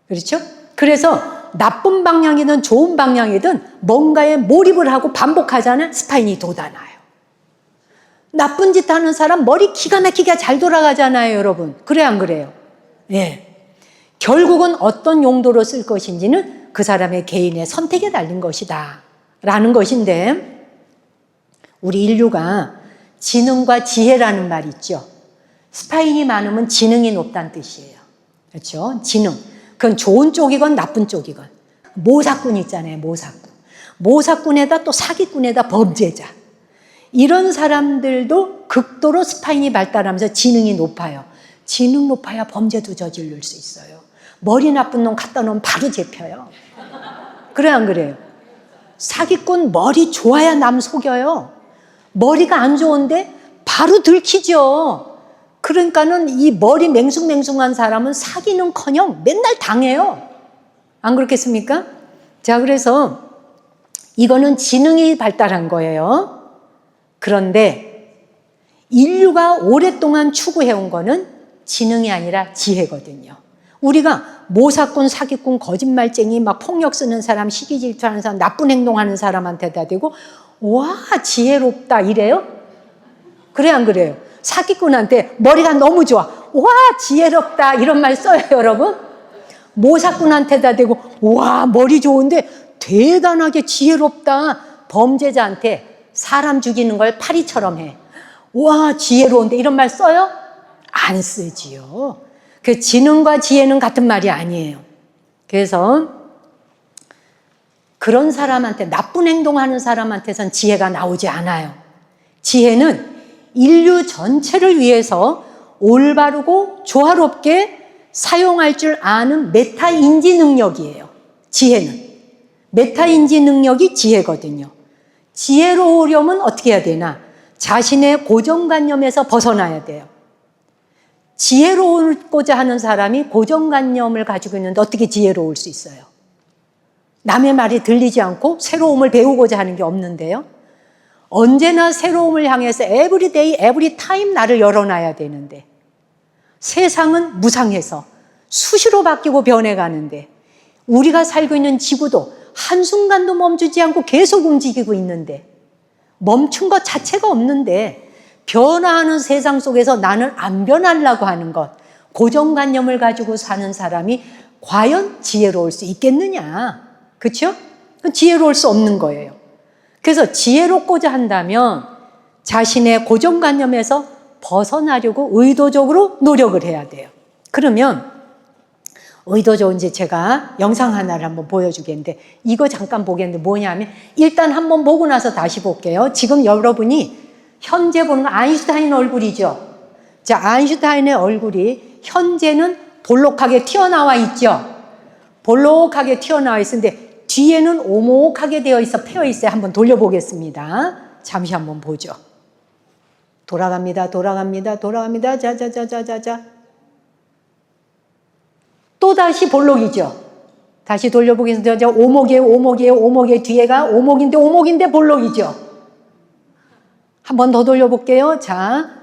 Speaker 1: 그렇죠? 그래서 나쁜 방향이든 좋은 방향이든 뭔가에 몰입을 하고 반복하자는 스파인이 돋아나요. 나쁜 짓 하는 사람 머리 기가 막히게 잘 돌아가잖아요, 여러분. 그래, 안 그래요? 예. 결국은 어떤 용도로 쓸 것인지는 그 사람의 개인의 선택에 달린 것이다 라는 것인데, 우리 인류가 지능과 지혜라는 말이 있죠. 스파인이 많으면 지능이 높다는 뜻이에요. 그렇죠? 지능. 그건 좋은 쪽이건 나쁜 쪽이건. 모사꾼 있잖아요, 모사꾼. 모사꾼에다 또 사기꾼에다 범죄자. 이런 사람들도 극도로 스파인이 발달하면서 지능이 높아요. 지능 높아야 범죄도 저지를 수 있어요. 머리 나쁜 놈 갖다 놓으면 바로 잡혀요. 그래, 안 그래요? 사기꾼 머리 좋아야 남 속여요. 머리가 안 좋은데 바로 들키죠. 그러니까는 이 머리 맹숭맹숭한 사람은 사기는커녕 맨날 당해요. 안 그렇겠습니까? 자, 그래서 이거는 지능이 발달한 거예요. 그런데 인류가 오랫동안 추구해온 거는 지능이 아니라 지혜거든요. 우리가 모사꾼, 사기꾼, 거짓말쟁이, 막 폭력 쓰는 사람, 시기 질투하는 사람, 나쁜 행동하는 사람한테다 대고 와, 지혜롭다 이래요? 그래, 안 그래요? 사기꾼한테 머리가 너무 좋아. 와, 지혜롭다 이런 말 써요, 여러분? 모사꾼한테다 대고 와, 머리 좋은데 대단하게 지혜롭다. 범죄자한테 사람 죽이는 걸 파리처럼 해. 와, 지혜로운데 이런 말 써요? 안 쓰지요. 그 지능과 지혜는 같은 말이 아니에요. 그래서 그런 사람한테, 나쁜 행동하는 사람한테선 지혜가 나오지 않아요. 지혜는 인류 전체를 위해서 올바르고 조화롭게 사용할 줄 아는 메타인지 능력이에요. 지혜는. 메타인지 능력이 지혜거든요. 지혜로우려면 어떻게 해야 되나? 자신의 고정관념에서 벗어나야 돼요. 지혜로우고자 하는 사람이 고정관념을 가지고 있는데 어떻게 지혜로울 수 있어요? 남의 말이 들리지 않고 새로움을 배우고자 하는 게 없는데요. 언제나 새로움을 향해서 everyday, everytime 나를 열어놔야 되는데, 세상은 무상해서 수시로 바뀌고 변해가는데, 우리가 살고 있는 지구도 한순간도 멈추지 않고 계속 움직이고 있는데, 멈춘 것 자체가 없는데 변화하는 세상 속에서 나는 안 변하려고 하는 것, 고정관념을 가지고 사는 사람이 과연 지혜로울 수 있겠느냐? 그렇죠? 지혜로울 수 없는 거예요. 그래서 지혜롭고자 한다면 자신의 고정관념에서 벗어나려고 의도적으로 노력을 해야 돼요. 그러면 의도적으로 이제 제가 영상 하나를 한번 보여주겠는데, 이거 잠깐 보겠는데 뭐냐면, 일단 한번 보고 나서 다시 볼게요. 지금 여러분이 현재 보는 거 아인슈타인 얼굴이죠. 자, 아인슈타인의 얼굴이 현재는 볼록하게 튀어나와 있죠. 볼록하게 튀어나와 있는데 뒤에는 오목하게 되어 있어, 패여 있어요. 한번 돌려보겠습니다. 잠시 한번 보죠. 돌아갑니다. 돌아갑니다. 돌아갑니다. 자자자자자자. 또 다시 볼록이죠. 다시 돌려보겠습니다. 오목이에요. 오목이에요. 오목의 뒤에가 오목인데 볼록이죠. 한 번 더 돌려볼게요. 자,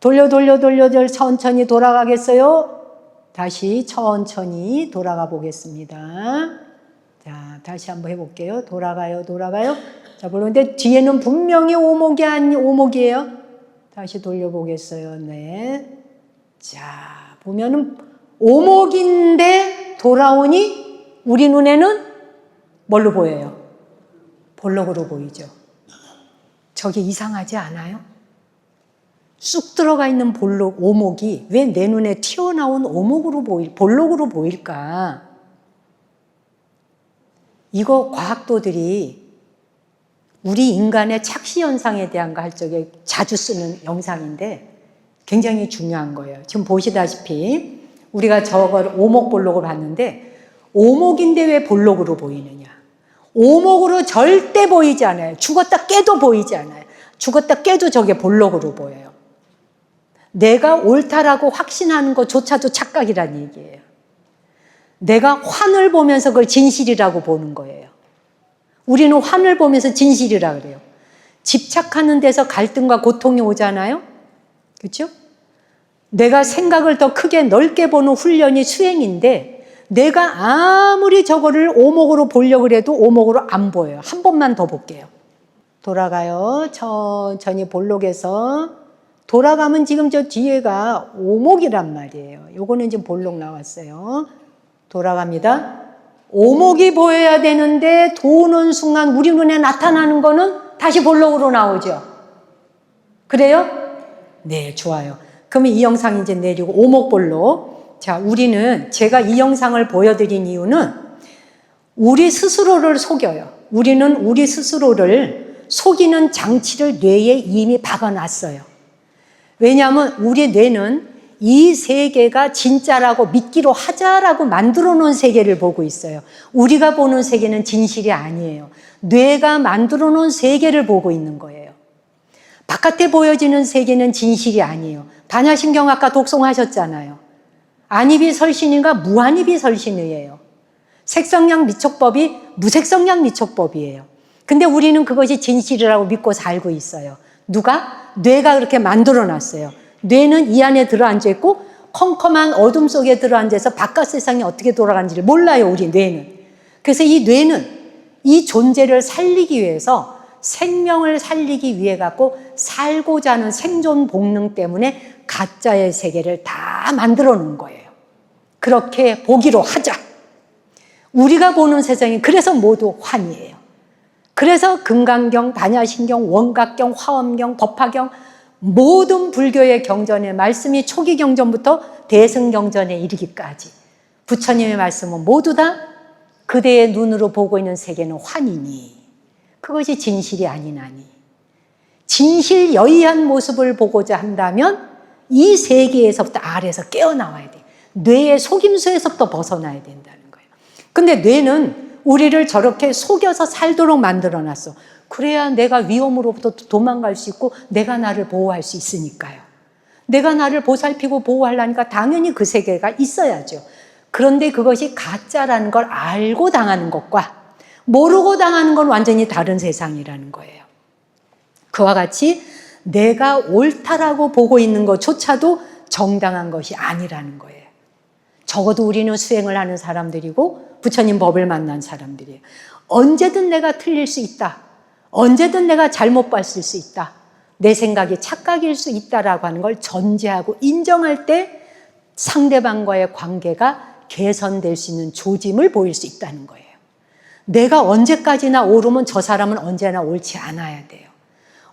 Speaker 1: 돌려 천천히 돌아가겠어요. 다시 천천히 돌아가 보겠습니다. 자, 다시 한번 해볼게요. 돌아가요. 자, 그런데 뒤에는 분명히 오목이에요. 다시 돌려보겠어요. 네. 자, 보면은 오목인데 돌아오니 우리 눈에는 뭘로 보여요? 볼록으로 보이죠. 저게 이상하지 않아요? 쑥 들어가 있는 오목이 왜 내 눈에 튀어나온 볼록으로 보일까? 이거 과학도들이 우리 인간의 착시 현상에 대한 거 할 적에 자주 쓰는 영상인데 굉장히 중요한 거예요. 지금 보시다시피 우리가 저걸 오목볼록을 봤는데, 오목인데 왜 볼록으로 보이느냐? 오목으로 절대 보이지 않아요. 죽었다 깨도 보이지 않아요. 죽었다 깨도 저게 볼록으로 보여요. 내가 옳다라고 확신하는 것조차도 착각이란 얘기예요. 내가 환을 보면서 그걸 진실이라고 보는 거예요. 우리는 환을 보면서 진실이라 그래요. 집착하는 데서 갈등과 고통이 오잖아요. 그렇죠? 내가 생각을 더 크게 넓게 보는 훈련이 수행인데, 내가 아무리 저거를 오목으로 보려고 해도 오목으로 안 보여요. 한 번만 더 볼게요. 돌아가요. 천천히 볼록에서 돌아가면 지금 저 뒤에가 오목이란 말이에요. 요거는 지금 볼록 나왔어요. 돌아갑니다. 오목이 보여야 되는데 도는 순간 우리 눈에 나타나는 거는 다시 볼록으로 나오죠. 그래요? 네, 좋아요. 그러면 이 영상 이제 내리고 오목볼록. 자, 제가 이 영상을 보여드린 이유는 우리 스스로를 속여요. 우리는 우리 스스로를 속이는 장치를 뇌에 이미 박아놨어요. 왜냐하면 우리 뇌는 이 세계가 진짜라고 믿기로 하자라고 만들어 놓은 세계를 보고 있어요. 우리가 보는 세계는 진실이 아니에요. 뇌가 만들어 놓은 세계를 보고 있는 거예요. 바깥에 보여지는 세계는 진실이 아니에요. 반야신경학과 독송하셨잖아요. 안입이 설신인가 무안입이 설신이에요. 색성량 미촉법이 무색성량 미촉법이에요. 근데 우리는 그것이 진실이라고 믿고 살고 있어요. 누가? 뇌가 그렇게 만들어 놨어요. 뇌는 이 안에 들어앉아 있고 컴컴한 어둠 속에 들어앉아서 바깥 세상이 어떻게 돌아가는지를 몰라요, 우리 뇌는. 그래서 이 뇌는 이 존재를 살리기 위해서 생명을 살리기 위해 갖고 살고자 하는 생존 본능 때문에 가짜의 세계를 다 만들어 놓은 거예요. 그렇게 보기로 하자. 우리가 보는 세상이 그래서 모두 환이에요. 그래서 금강경, 반야신경, 원각경, 화엄경, 법화경 모든 불교의 경전의 말씀이 초기 경전부터 대승경전에 이르기까지 부처님의 말씀은 모두 다 그대의 눈으로 보고 있는 세계는 환이니 그것이 진실이 아니나니 진실여의한 모습을 보고자 한다면 이 세계에서부터 아래에서 깨어나와야 돼요. 뇌의 속임수에서부터 벗어나야 된다는 거예요. 근데 뇌는 우리를 저렇게 속여서 살도록 만들어놨어. 그래야 내가 위험으로부터 도망갈 수 있고 내가 나를 보호할 수 있으니까요. 내가 나를 보살피고 보호하려니까 당연히 그 세계가 있어야죠. 그런데 그것이 가짜라는 걸 알고 당하는 것과 모르고 당하는 건 완전히 다른 세상이라는 거예요. 그와 같이 내가 옳다라고 보고 있는 것조차도 정당한 것이 아니라는 거예요. 적어도 우리는 수행을 하는 사람들이고 부처님 법을 만난 사람들이에요. 언제든 내가 틀릴 수 있다. 언제든 내가 잘못 봤을 수 있다. 내 생각이 착각일 수 있다라고 하는 걸 전제하고 인정할 때 상대방과의 관계가 개선될 수 있는 조짐을 보일 수 있다는 거예요. 내가 언제까지나 옳으면 저 사람은 언제나 옳지 않아야 돼요.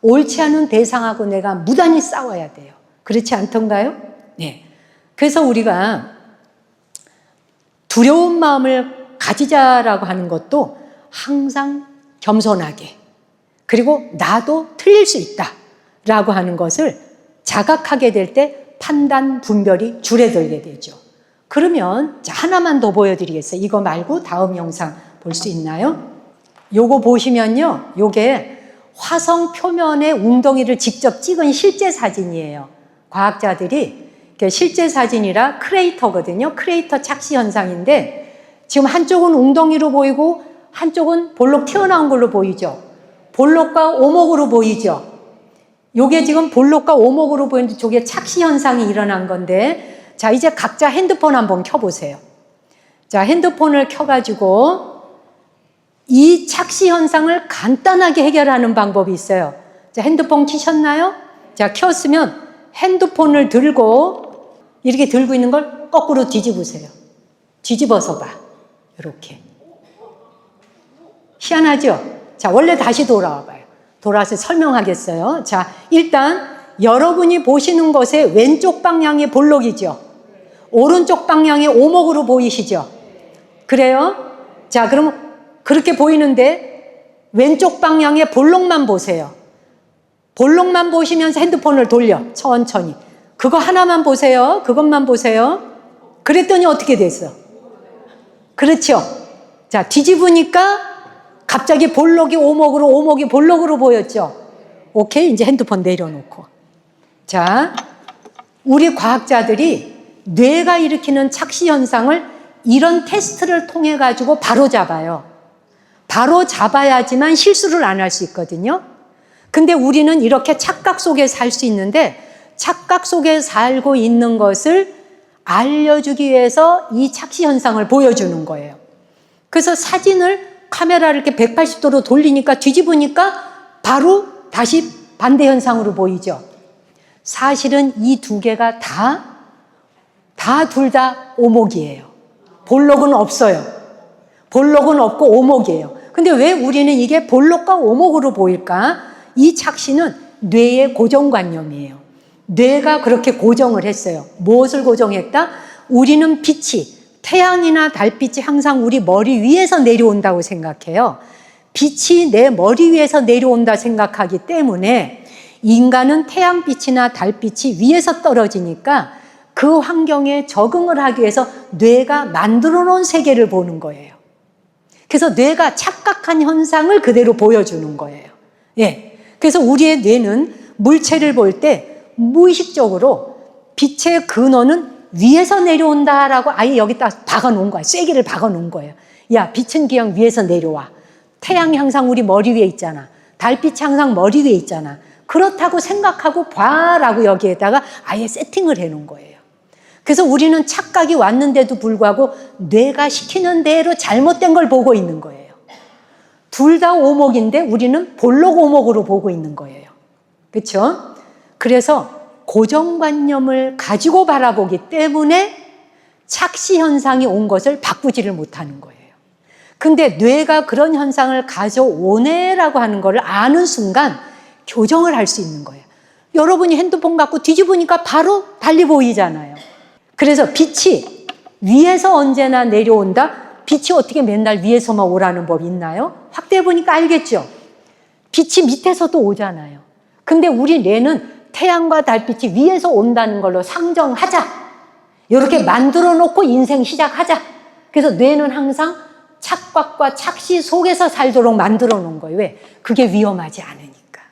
Speaker 1: 옳지 않은 대상하고 내가 무단히 싸워야 돼요. 그렇지 않던가요? 네. 그래서 우리가 두려운 마음을 가지자라고 하는 것도 항상 겸손하게 그리고 나도 틀릴 수 있다라고 하는 것을 자각하게 될 때 판단, 분별이 줄어들게 되죠. 그러면 하나만 더 보여드리겠어요. 이거 말고 다음 영상 볼 수 있나요? 요거 보시면요. 요게 화성 표면에 웅덩이를 직접 찍은 실제 사진이에요. 과학자들이 실제 사진이라 크레이터거든요. 크레이터 착시 현상인데 지금 한쪽은 웅덩이로 보이고 한쪽은 볼록 튀어나온 걸로 보이죠. 볼록과 오목으로 보이죠. 요게 지금 볼록과 오목으로 보이는데 저게 착시 현상이 일어난 건데 자 이제 각자 핸드폰 한번 켜보세요. 자 핸드폰을 켜가지고 이 착시 현상을 간단하게 해결하는 방법이 있어요. 자 핸드폰 켜셨나요? 자 켰으면 핸드폰을 들고 이렇게 들고 있는 걸 거꾸로 뒤집으세요. 뒤집어서 봐. 이렇게. 희한하죠? 자, 원래 다시 돌아와 봐요. 돌아와서 설명하겠어요. 자, 일단 여러분이 보시는 것의 왼쪽 방향이 볼록이죠? 오른쪽 방향이 오목으로 보이시죠? 그래요? 자, 그럼 그렇게 보이는데 왼쪽 방향의 볼록만 보세요. 볼록만 보시면서 핸드폰을 돌려. 천천히. 그거 하나만 보세요. 그것만 보세요. 그랬더니 어떻게 됐어? 그렇죠? 자, 뒤집으니까 갑자기 볼록이 오목으로, 오목이 볼록으로 보였죠? 오케이, 이제 핸드폰 내려놓고. 자, 우리 과학자들이 뇌가 일으키는 착시 현상을 이런 테스트를 통해 가지고 바로 잡아요. 바로 잡아야지만 실수를 안 할 수 있거든요. 근데 우리는 이렇게 착각 속에 살 수 있는데 착각 속에 살고 있는 것을 알려주기 위해서 이 착시 현상을 보여주는 거예요. 그래서 사진을 카메라를 이렇게 180도로 돌리니까 뒤집으니까 바로 다시 반대 현상으로 보이죠. 사실은 이 두 개가 둘 다 오목이에요. 볼록은 없어요. 볼록은 없고 오목이에요. 근데 왜 우리는 이게 볼록과 오목으로 보일까? 이 착시는 뇌의 고정관념이에요. 뇌가 그렇게 고정을 했어요. 무엇을 고정했다? 우리는 빛이, 태양이나 달빛이 항상 우리 머리 위에서 내려온다고 생각해요. 빛이 내 머리 위에서 내려온다 생각하기 때문에 인간은 태양빛이나 달빛이 위에서 떨어지니까 그 환경에 적응을 하기 위해서 뇌가 만들어 놓은 세계를 보는 거예요. 그래서 뇌가 착각한 현상을 그대로 보여주는 거예요. 예. 그래서 우리의 뇌는 물체를 볼 때 무의식적으로 빛의 근원은 위에서 내려온다라고 아예 여기다 박아 놓은 거야. 쐐기를 박아 놓은 거예요. 야, 빛은 그냥 위에서 내려와. 태양이 항상 우리 머리 위에 있잖아. 달빛이 항상 머리 위에 있잖아. 그렇다고 생각하고 봐라고 여기에다가 아예 세팅을 해 놓은 거예요. 그래서 우리는 착각이 왔는데도 불구하고 뇌가 시키는 대로 잘못된 걸 보고 있는 거예요. 둘 다 오목인데 우리는 볼록 오목으로 보고 있는 거예요. 그렇죠? 그래서 고정관념을 가지고 바라보기 때문에 착시 현상이 온 것을 바꾸지를 못하는 거예요. 근데 뇌가 그런 현상을 가져오네라고 하는 것을 아는 순간 교정을 할 수 있는 거예요. 여러분이 핸드폰 갖고 뒤집으니까 바로 달리 보이잖아요. 그래서 빛이 위에서 언제나 내려온다? 빛이 어떻게 맨날 위에서만 오라는 법이 있나요? 확대해 보니까 알겠죠? 빛이 밑에서도 오잖아요. 근데 우리 뇌는 태양과 달빛이 위에서 온다는 걸로 상정하자. 이렇게 만들어 놓고 인생 시작하자. 그래서 뇌는 항상 착각과 착시 속에서 살도록 만들어 놓은 거예요. 왜? 그게 위험하지 않으니까.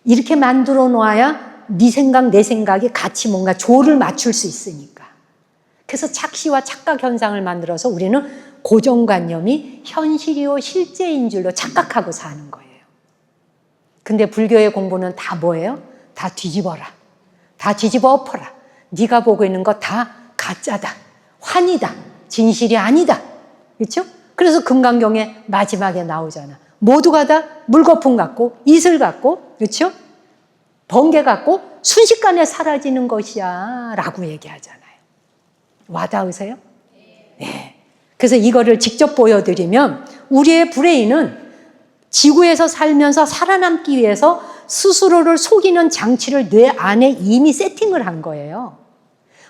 Speaker 1: 이렇게 만들어 놓아야 네 생각, 내 생각이 같이 뭔가 조를 맞출 수 있으니까. 그래서 착시와 착각 현상을 만들어서 우리는 고정관념이 현실이요 실제인 줄로 착각하고 사는 거예요. 근데 불교의 공부는 다 뭐예요? 다 뒤집어라. 다 뒤집어 엎어라. 네가 보고 있는 거 다 가짜다. 환이다. 진실이 아니다. 그렇죠? 그래서 금강경에 마지막에 나오잖아. 모두가 다 물거품 같고 이슬 같고 그렇죠? 번개 같고 순식간에 사라지는 것이야 라고 얘기하잖아요. 와닿으세요? 네. 그래서 이거를 직접 보여드리면 우리의 브레인은 지구에서 살면서 살아남기 위해서 스스로를 속이는 장치를 뇌 안에 이미 세팅을 한 거예요.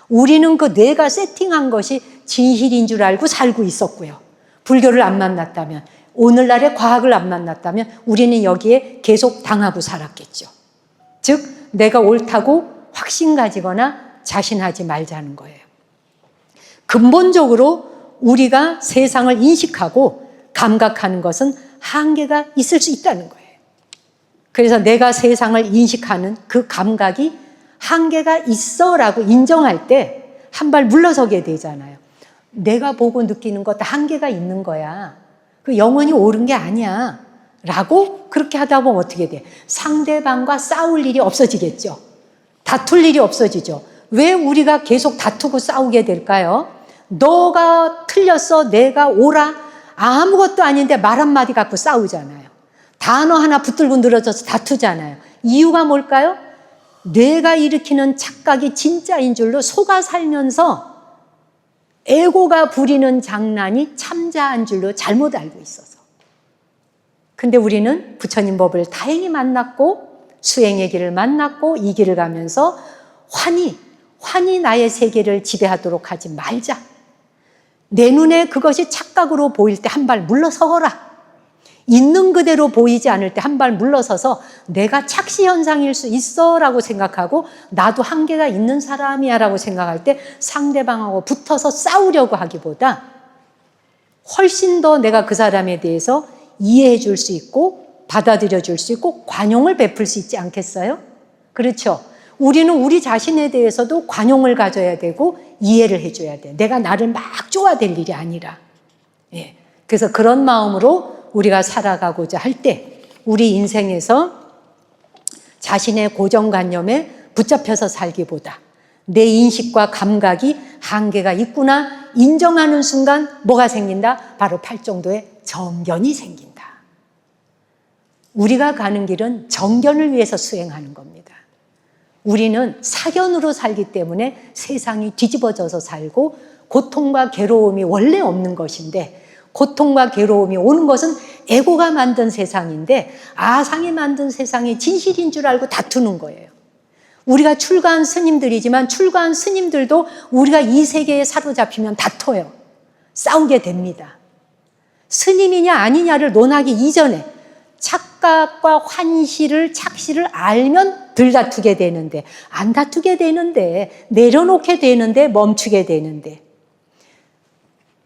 Speaker 1: 우리는 그 뇌가 세팅한 것이 진실인 줄 알고 살고 있었고요. 불교를 안 만났다면, 오늘날의 과학을 안 만났다면 우리는 여기에 계속 당하고 살았겠죠. 즉 내가 옳다고 확신 가지거나 자신하지 말자는 거예요. 근본적으로 우리가 세상을 인식하고 감각하는 것은 한계가 있을 수 있다는 거예요. 그래서 내가 세상을 인식하는 그 감각이 한계가 있어라고 인정할 때 한 발 물러서게 되잖아요. 내가 보고 느끼는 것 다 한계가 있는 거야. 그 영원히 옳은 게 아니야. 라고 그렇게 하다 보면 어떻게 돼? 상대방과 싸울 일이 없어지겠죠. 다툴 일이 없어지죠. 왜 우리가 계속 다투고 싸우게 될까요? 너가 틀렸어, 내가 옳아. 아무것도 아닌데 말 한마디 갖고 싸우잖아요. 단어 하나 붙들고 늘어져서 다투잖아요. 이유가 뭘까요? 뇌가 일으키는 착각이 진짜인 줄로 속아 살면서 에고가 부리는 장난이 참자한 줄로 잘못 알고 있어서. 근데 우리는 부처님 법을 다행히 만났고 수행의 길을 만났고 이 길을 가면서 환히 나의 세계를 지배하도록 하지 말자. 내 눈에 그것이 착각으로 보일 때 한 발 물러서거라. 있는 그대로 보이지 않을 때 한 발 물러서서 내가 착시 현상일 수 있어 라고 생각하고 나도 한계가 있는 사람이야 라고 생각할 때 상대방하고 붙어서 싸우려고 하기보다 훨씬 더 내가 그 사람에 대해서 이해해 줄 수 있고 받아들여 줄 수 있고 관용을 베풀 수 있지 않겠어요? 그렇죠? 우리는 우리 자신에 대해서도 관용을 가져야 되고 이해를 해줘야 돼. 내가 나를 막 쪼아댈 일이 아니라. 예. 그래서 그런 마음으로 우리가 살아가고자 할 때 우리 인생에서 자신의 고정관념에 붙잡혀서 살기보다 내 인식과 감각이 한계가 있구나 인정하는 순간 뭐가 생긴다? 바로 팔정도의 정견이 생긴다. 우리가 가는 길은 정견을 위해서 수행하는 겁니다. 우리는 사견으로 살기 때문에 세상이 뒤집어져서 살고 고통과 괴로움이 원래 없는 것인데, 고통과 괴로움이 오는 것은 에고가 만든 세상인데 아상이 만든 세상이 진실인 줄 알고 다투는 거예요. 우리가 출가한 스님들이지만 출가한 스님들도 우리가 이 세계에 사로잡히면 다퉈요. 싸우게 됩니다. 스님이냐 아니냐를 논하기 이전에 착각과 환시를, 착시를 알면 덜 다투게 되는데, 안 다투게 되는데, 내려놓게 되는데, 멈추게 되는데.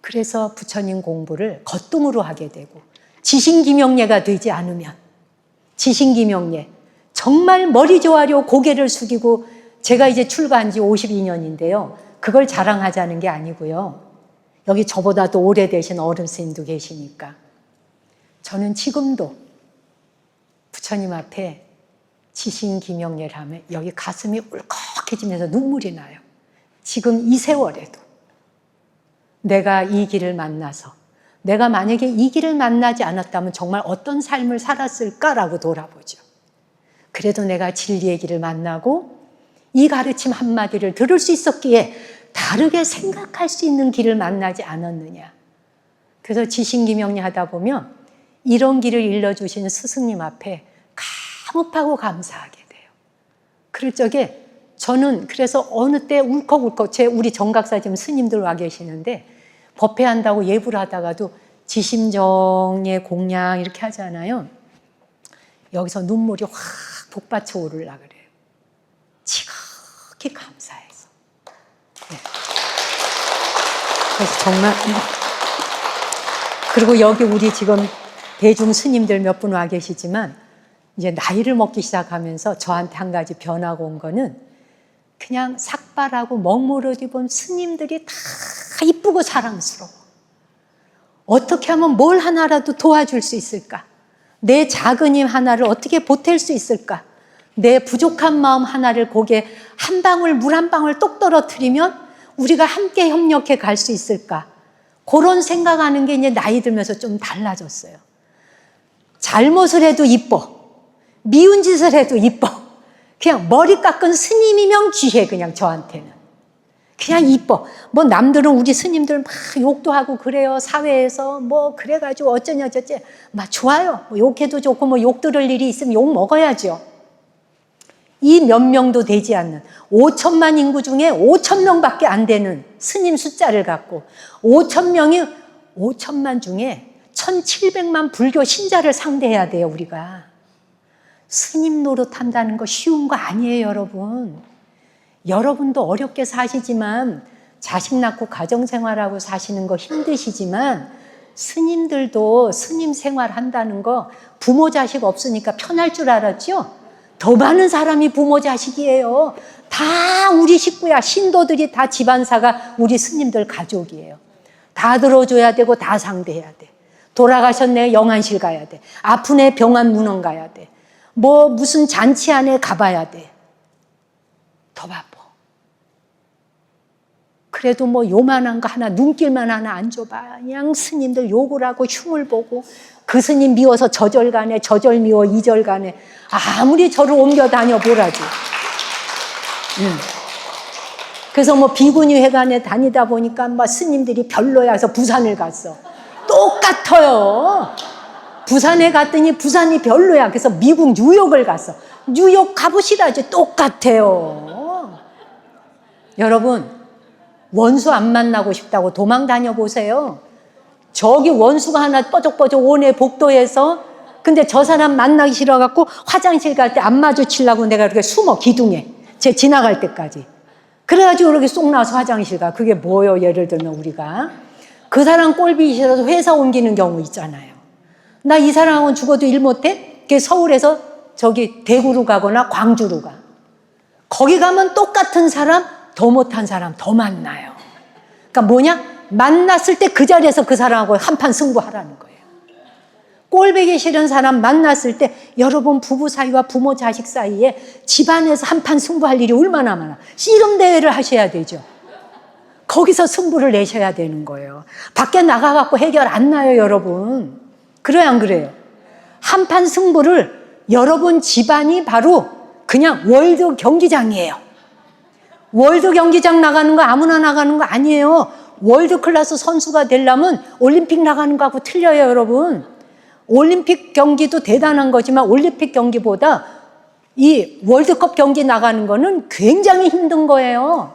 Speaker 1: 그래서 부처님 공부를 겉등으로 하게 되고, 지신기명예가 되지 않으면, 지신기명예, 정말 머리 조아려 고개를 숙이고, 제가 이제 출가한 지 52년인데요. 그걸 자랑하자는 게 아니고요. 여기 저보다도 오래되신 어른 스님도 계시니까. 저는 지금도 부처님 앞에 지신기명예를 하면 여기 가슴이 울컥해지면서 눈물이 나요. 지금 이 세월에도 내가 이 길을 만나서, 내가 만약에 이 길을 만나지 않았다면 정말 어떤 삶을 살았을까라고 돌아보죠. 그래도 내가 진리의 길을 만나고 이 가르침 한마디를 들을 수 있었기에 다르게 생각할 수 있는 길을 만나지 않았느냐. 그래서 지신기명예 하다 보면 이런 길을 일러주시는 스승님 앞에 감업하고 감사하게 돼요. 그럴 적에 저는 그래서 어느 때 울컥울컥, 우리 정각사 지금 스님들 와 계시는데 법회한다고 예불 하다가도 지심정예 공양 이렇게 하잖아요. 여기서 눈물이 확 복받쳐 오르려 그래요. 지극히 감사해서. 네. 그래서 정말, 그리고 여기 우리 지금 대중 스님들 몇 분 와 계시지만 이제 나이를 먹기 시작하면서 저한테 한 가지 변화가 온 거는 그냥 삭발하고 먹물을 입은 스님들이 다 이쁘고 사랑스러워. 어떻게 하면 뭘 하나라도 도와줄 수 있을까? 내 작은 힘 하나를 어떻게 보탤 수 있을까? 내 부족한 마음 하나를 거기에 한 방울, 물 한 방울 똑 떨어뜨리면 우리가 함께 협력해 갈 수 있을까? 그런 생각하는 게 이제 나이 들면서 좀 달라졌어요. 잘못을 해도 이뻐. 미운 짓을 해도 이뻐. 그냥 머리 깎은 스님이면 귀해, 그냥 저한테는. 그냥 이뻐. 뭐 남들은 우리 스님들 막 욕도 하고 그래요. 사회에서 뭐 그래가지고 어쩌냐 저쩌냐. 막 좋아요. 뭐 욕해도 좋고 뭐 욕 들을 일이 있으면 욕 먹어야죠. 이 몇 명도 되지 않는 5천만 인구 중에 5천 명밖에 안 되는 스님 숫자를 갖고 5천만 중에 1,700만 불교 신자를 상대해야 돼요, 우리가. 스님 노릇한다는 거 쉬운 거 아니에요, 여러분. 여러분도 어렵게 사시지만, 자식 낳고 가정생활하고 사시는 거 힘드시지만, 스님들도 스님 생활한다는 거 부모 자식 없으니까 편할 줄 알았죠? 더 많은 사람이 부모 자식이에요. 다 우리 식구야. 신도들이 다 집안사가 우리 스님들 가족이에요. 다 들어줘야 되고 다 상대해야 돼. 돌아가셨네, 영안실 가야 돼. 아프네, 병원 문헌 가야 돼. 뭐 무슨 잔치 안에 가봐야 돼. 더 바빠. 그래도 뭐 요만한 거 하나, 눈길만 하나 안 줘봐. 그냥 스님들 욕을 하고 흉을 보고 그 스님 미워서 저절 가네, 저절 미워 이절 가네. 아무리 저를 옮겨 다녀 보라지. 그래서 뭐 비구니 회관에 다니다 보니까 막 스님들이 별로야 해서 부산을 갔어. 똑같아요. 부산에 갔더니 부산이 별로야. 그래서 미국 뉴욕을 갔어. 뉴욕 가보시라지. 똑같아요. 여러분, 원수 안 만나고 싶다고 도망 다녀보세요. 저기 원수가 하나 뻐적뻐적 오네, 복도에서. 근데 저 사람 만나기 싫어갖고 화장실 갈 때 안 마주치려고 내가 이렇게 숨어, 기둥에. 쟤 지나갈 때까지. 그래가지고 그렇게 쏙 나와서 화장실 가. 그게 뭐예요, 예를 들면 우리가. 그 사람 꼴보기 싫어서 회사 옮기는 경우 있잖아요. 나 이 사람하고는 죽어도 일 못해? 서울에서 저기 대구로 가거나 광주로 가. 거기 가면 똑같은 사람, 더 못한 사람 더 만나요. 그러니까 뭐냐? 만났을 때 그 자리에서 그 사람하고 한판 승부하라는 거예요. 꼴보기 싫은 사람 만났을 때 여러분 부부 사이와 부모 자식 사이에 집안에서 한판 승부할 일이 얼마나 많아. 씨름 대회를 하셔야 되죠. 거기서 승부를 내셔야 되는 거예요. 밖에 나가갖고 해결 안 나요, 여러분. 그래요, 안 그래요? 한판 승부를 여러분 집안이 바로 그냥 월드 경기장이에요. 월드 경기장 나가는 거 아무나 나가는 거 아니에요. 월드 클래스 선수가 되려면 올림픽 나가는 거하고 틀려요, 여러분. 올림픽 경기도 대단한 거지만 올림픽 경기보다 이 월드컵 경기 나가는 거는 굉장히 힘든 거예요.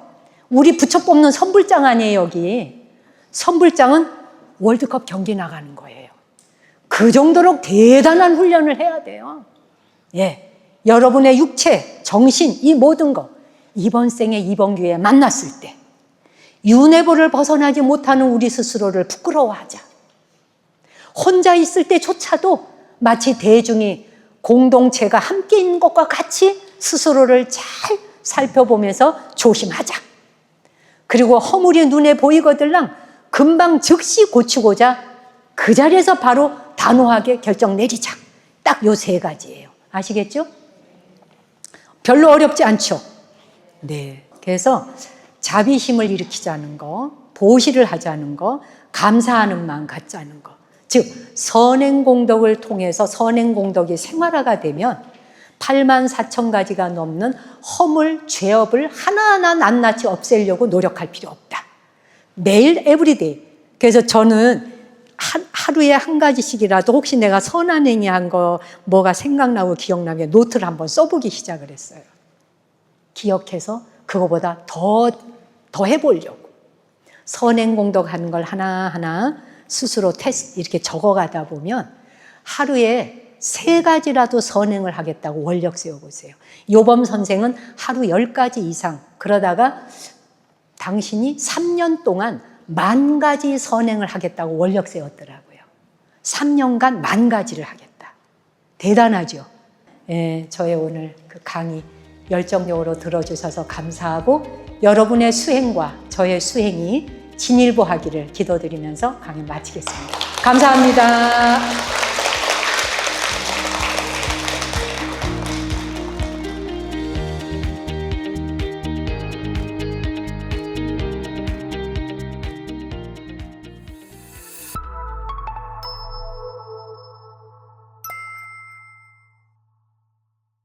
Speaker 1: 우리 부처 뽑는 선불장 아니에요, 여기. 선불장은 월드컵 경기 나가는 거예요. 그 정도로 대단한 훈련을 해야 돼요. 예. 여러분의 육체, 정신, 이 모든 거 이번 생에 이번 기회에 만났을 때 윤회보를 벗어나지 못하는 우리 스스로를 부끄러워하자. 혼자 있을 때조차도 마치 대중이 공동체가 함께 있는 것과 같이 스스로를 잘 살펴보면서 조심하자. 그리고 허물이 눈에 보이거들랑 금방 즉시 고치고자 그 자리에서 바로 단호하게 결정 내리자. 딱 요 세 가지예요. 아시겠죠? 별로 어렵지 않죠? 네. 그래서 자비심을 일으키자는 거, 보시를 하자는 거, 감사하는 마음 갖자는 거. 즉 선행공덕을 통해서 선행공덕이 생활화가 되면 84,000가지가 넘는 허물, 죄업을 하나하나 낱낱이 없애려고 노력할 필요 없다. 매일 에브리데이. 그래서 저는 하루에 한 가지씩이라도 혹시 내가 선한 행위 한 거 뭐가 생각나고 기억나면 노트를 한번 써보기 시작을 했어요. 기억해서 그거보다 더 해보려고. 선행공덕 하는 걸 하나하나 스스로 테스트 이렇게 적어가다 보면 하루에 3가지라도 선행을 하겠다고 원력 세워보세요. 요범 선생은 하루 10가지 이상 그러다가 당신이 3년 동안 10,000가지 선행을 하겠다고 원력 세웠더라고요. 3년간 10,000가지를 하겠다. 대단하죠? 예, 저의 오늘 그 강의 열정적으로 들어주셔서 감사하고 여러분의 수행과 저의 수행이 진일보하기를 기도드리면서 강의 마치겠습니다. 감사합니다.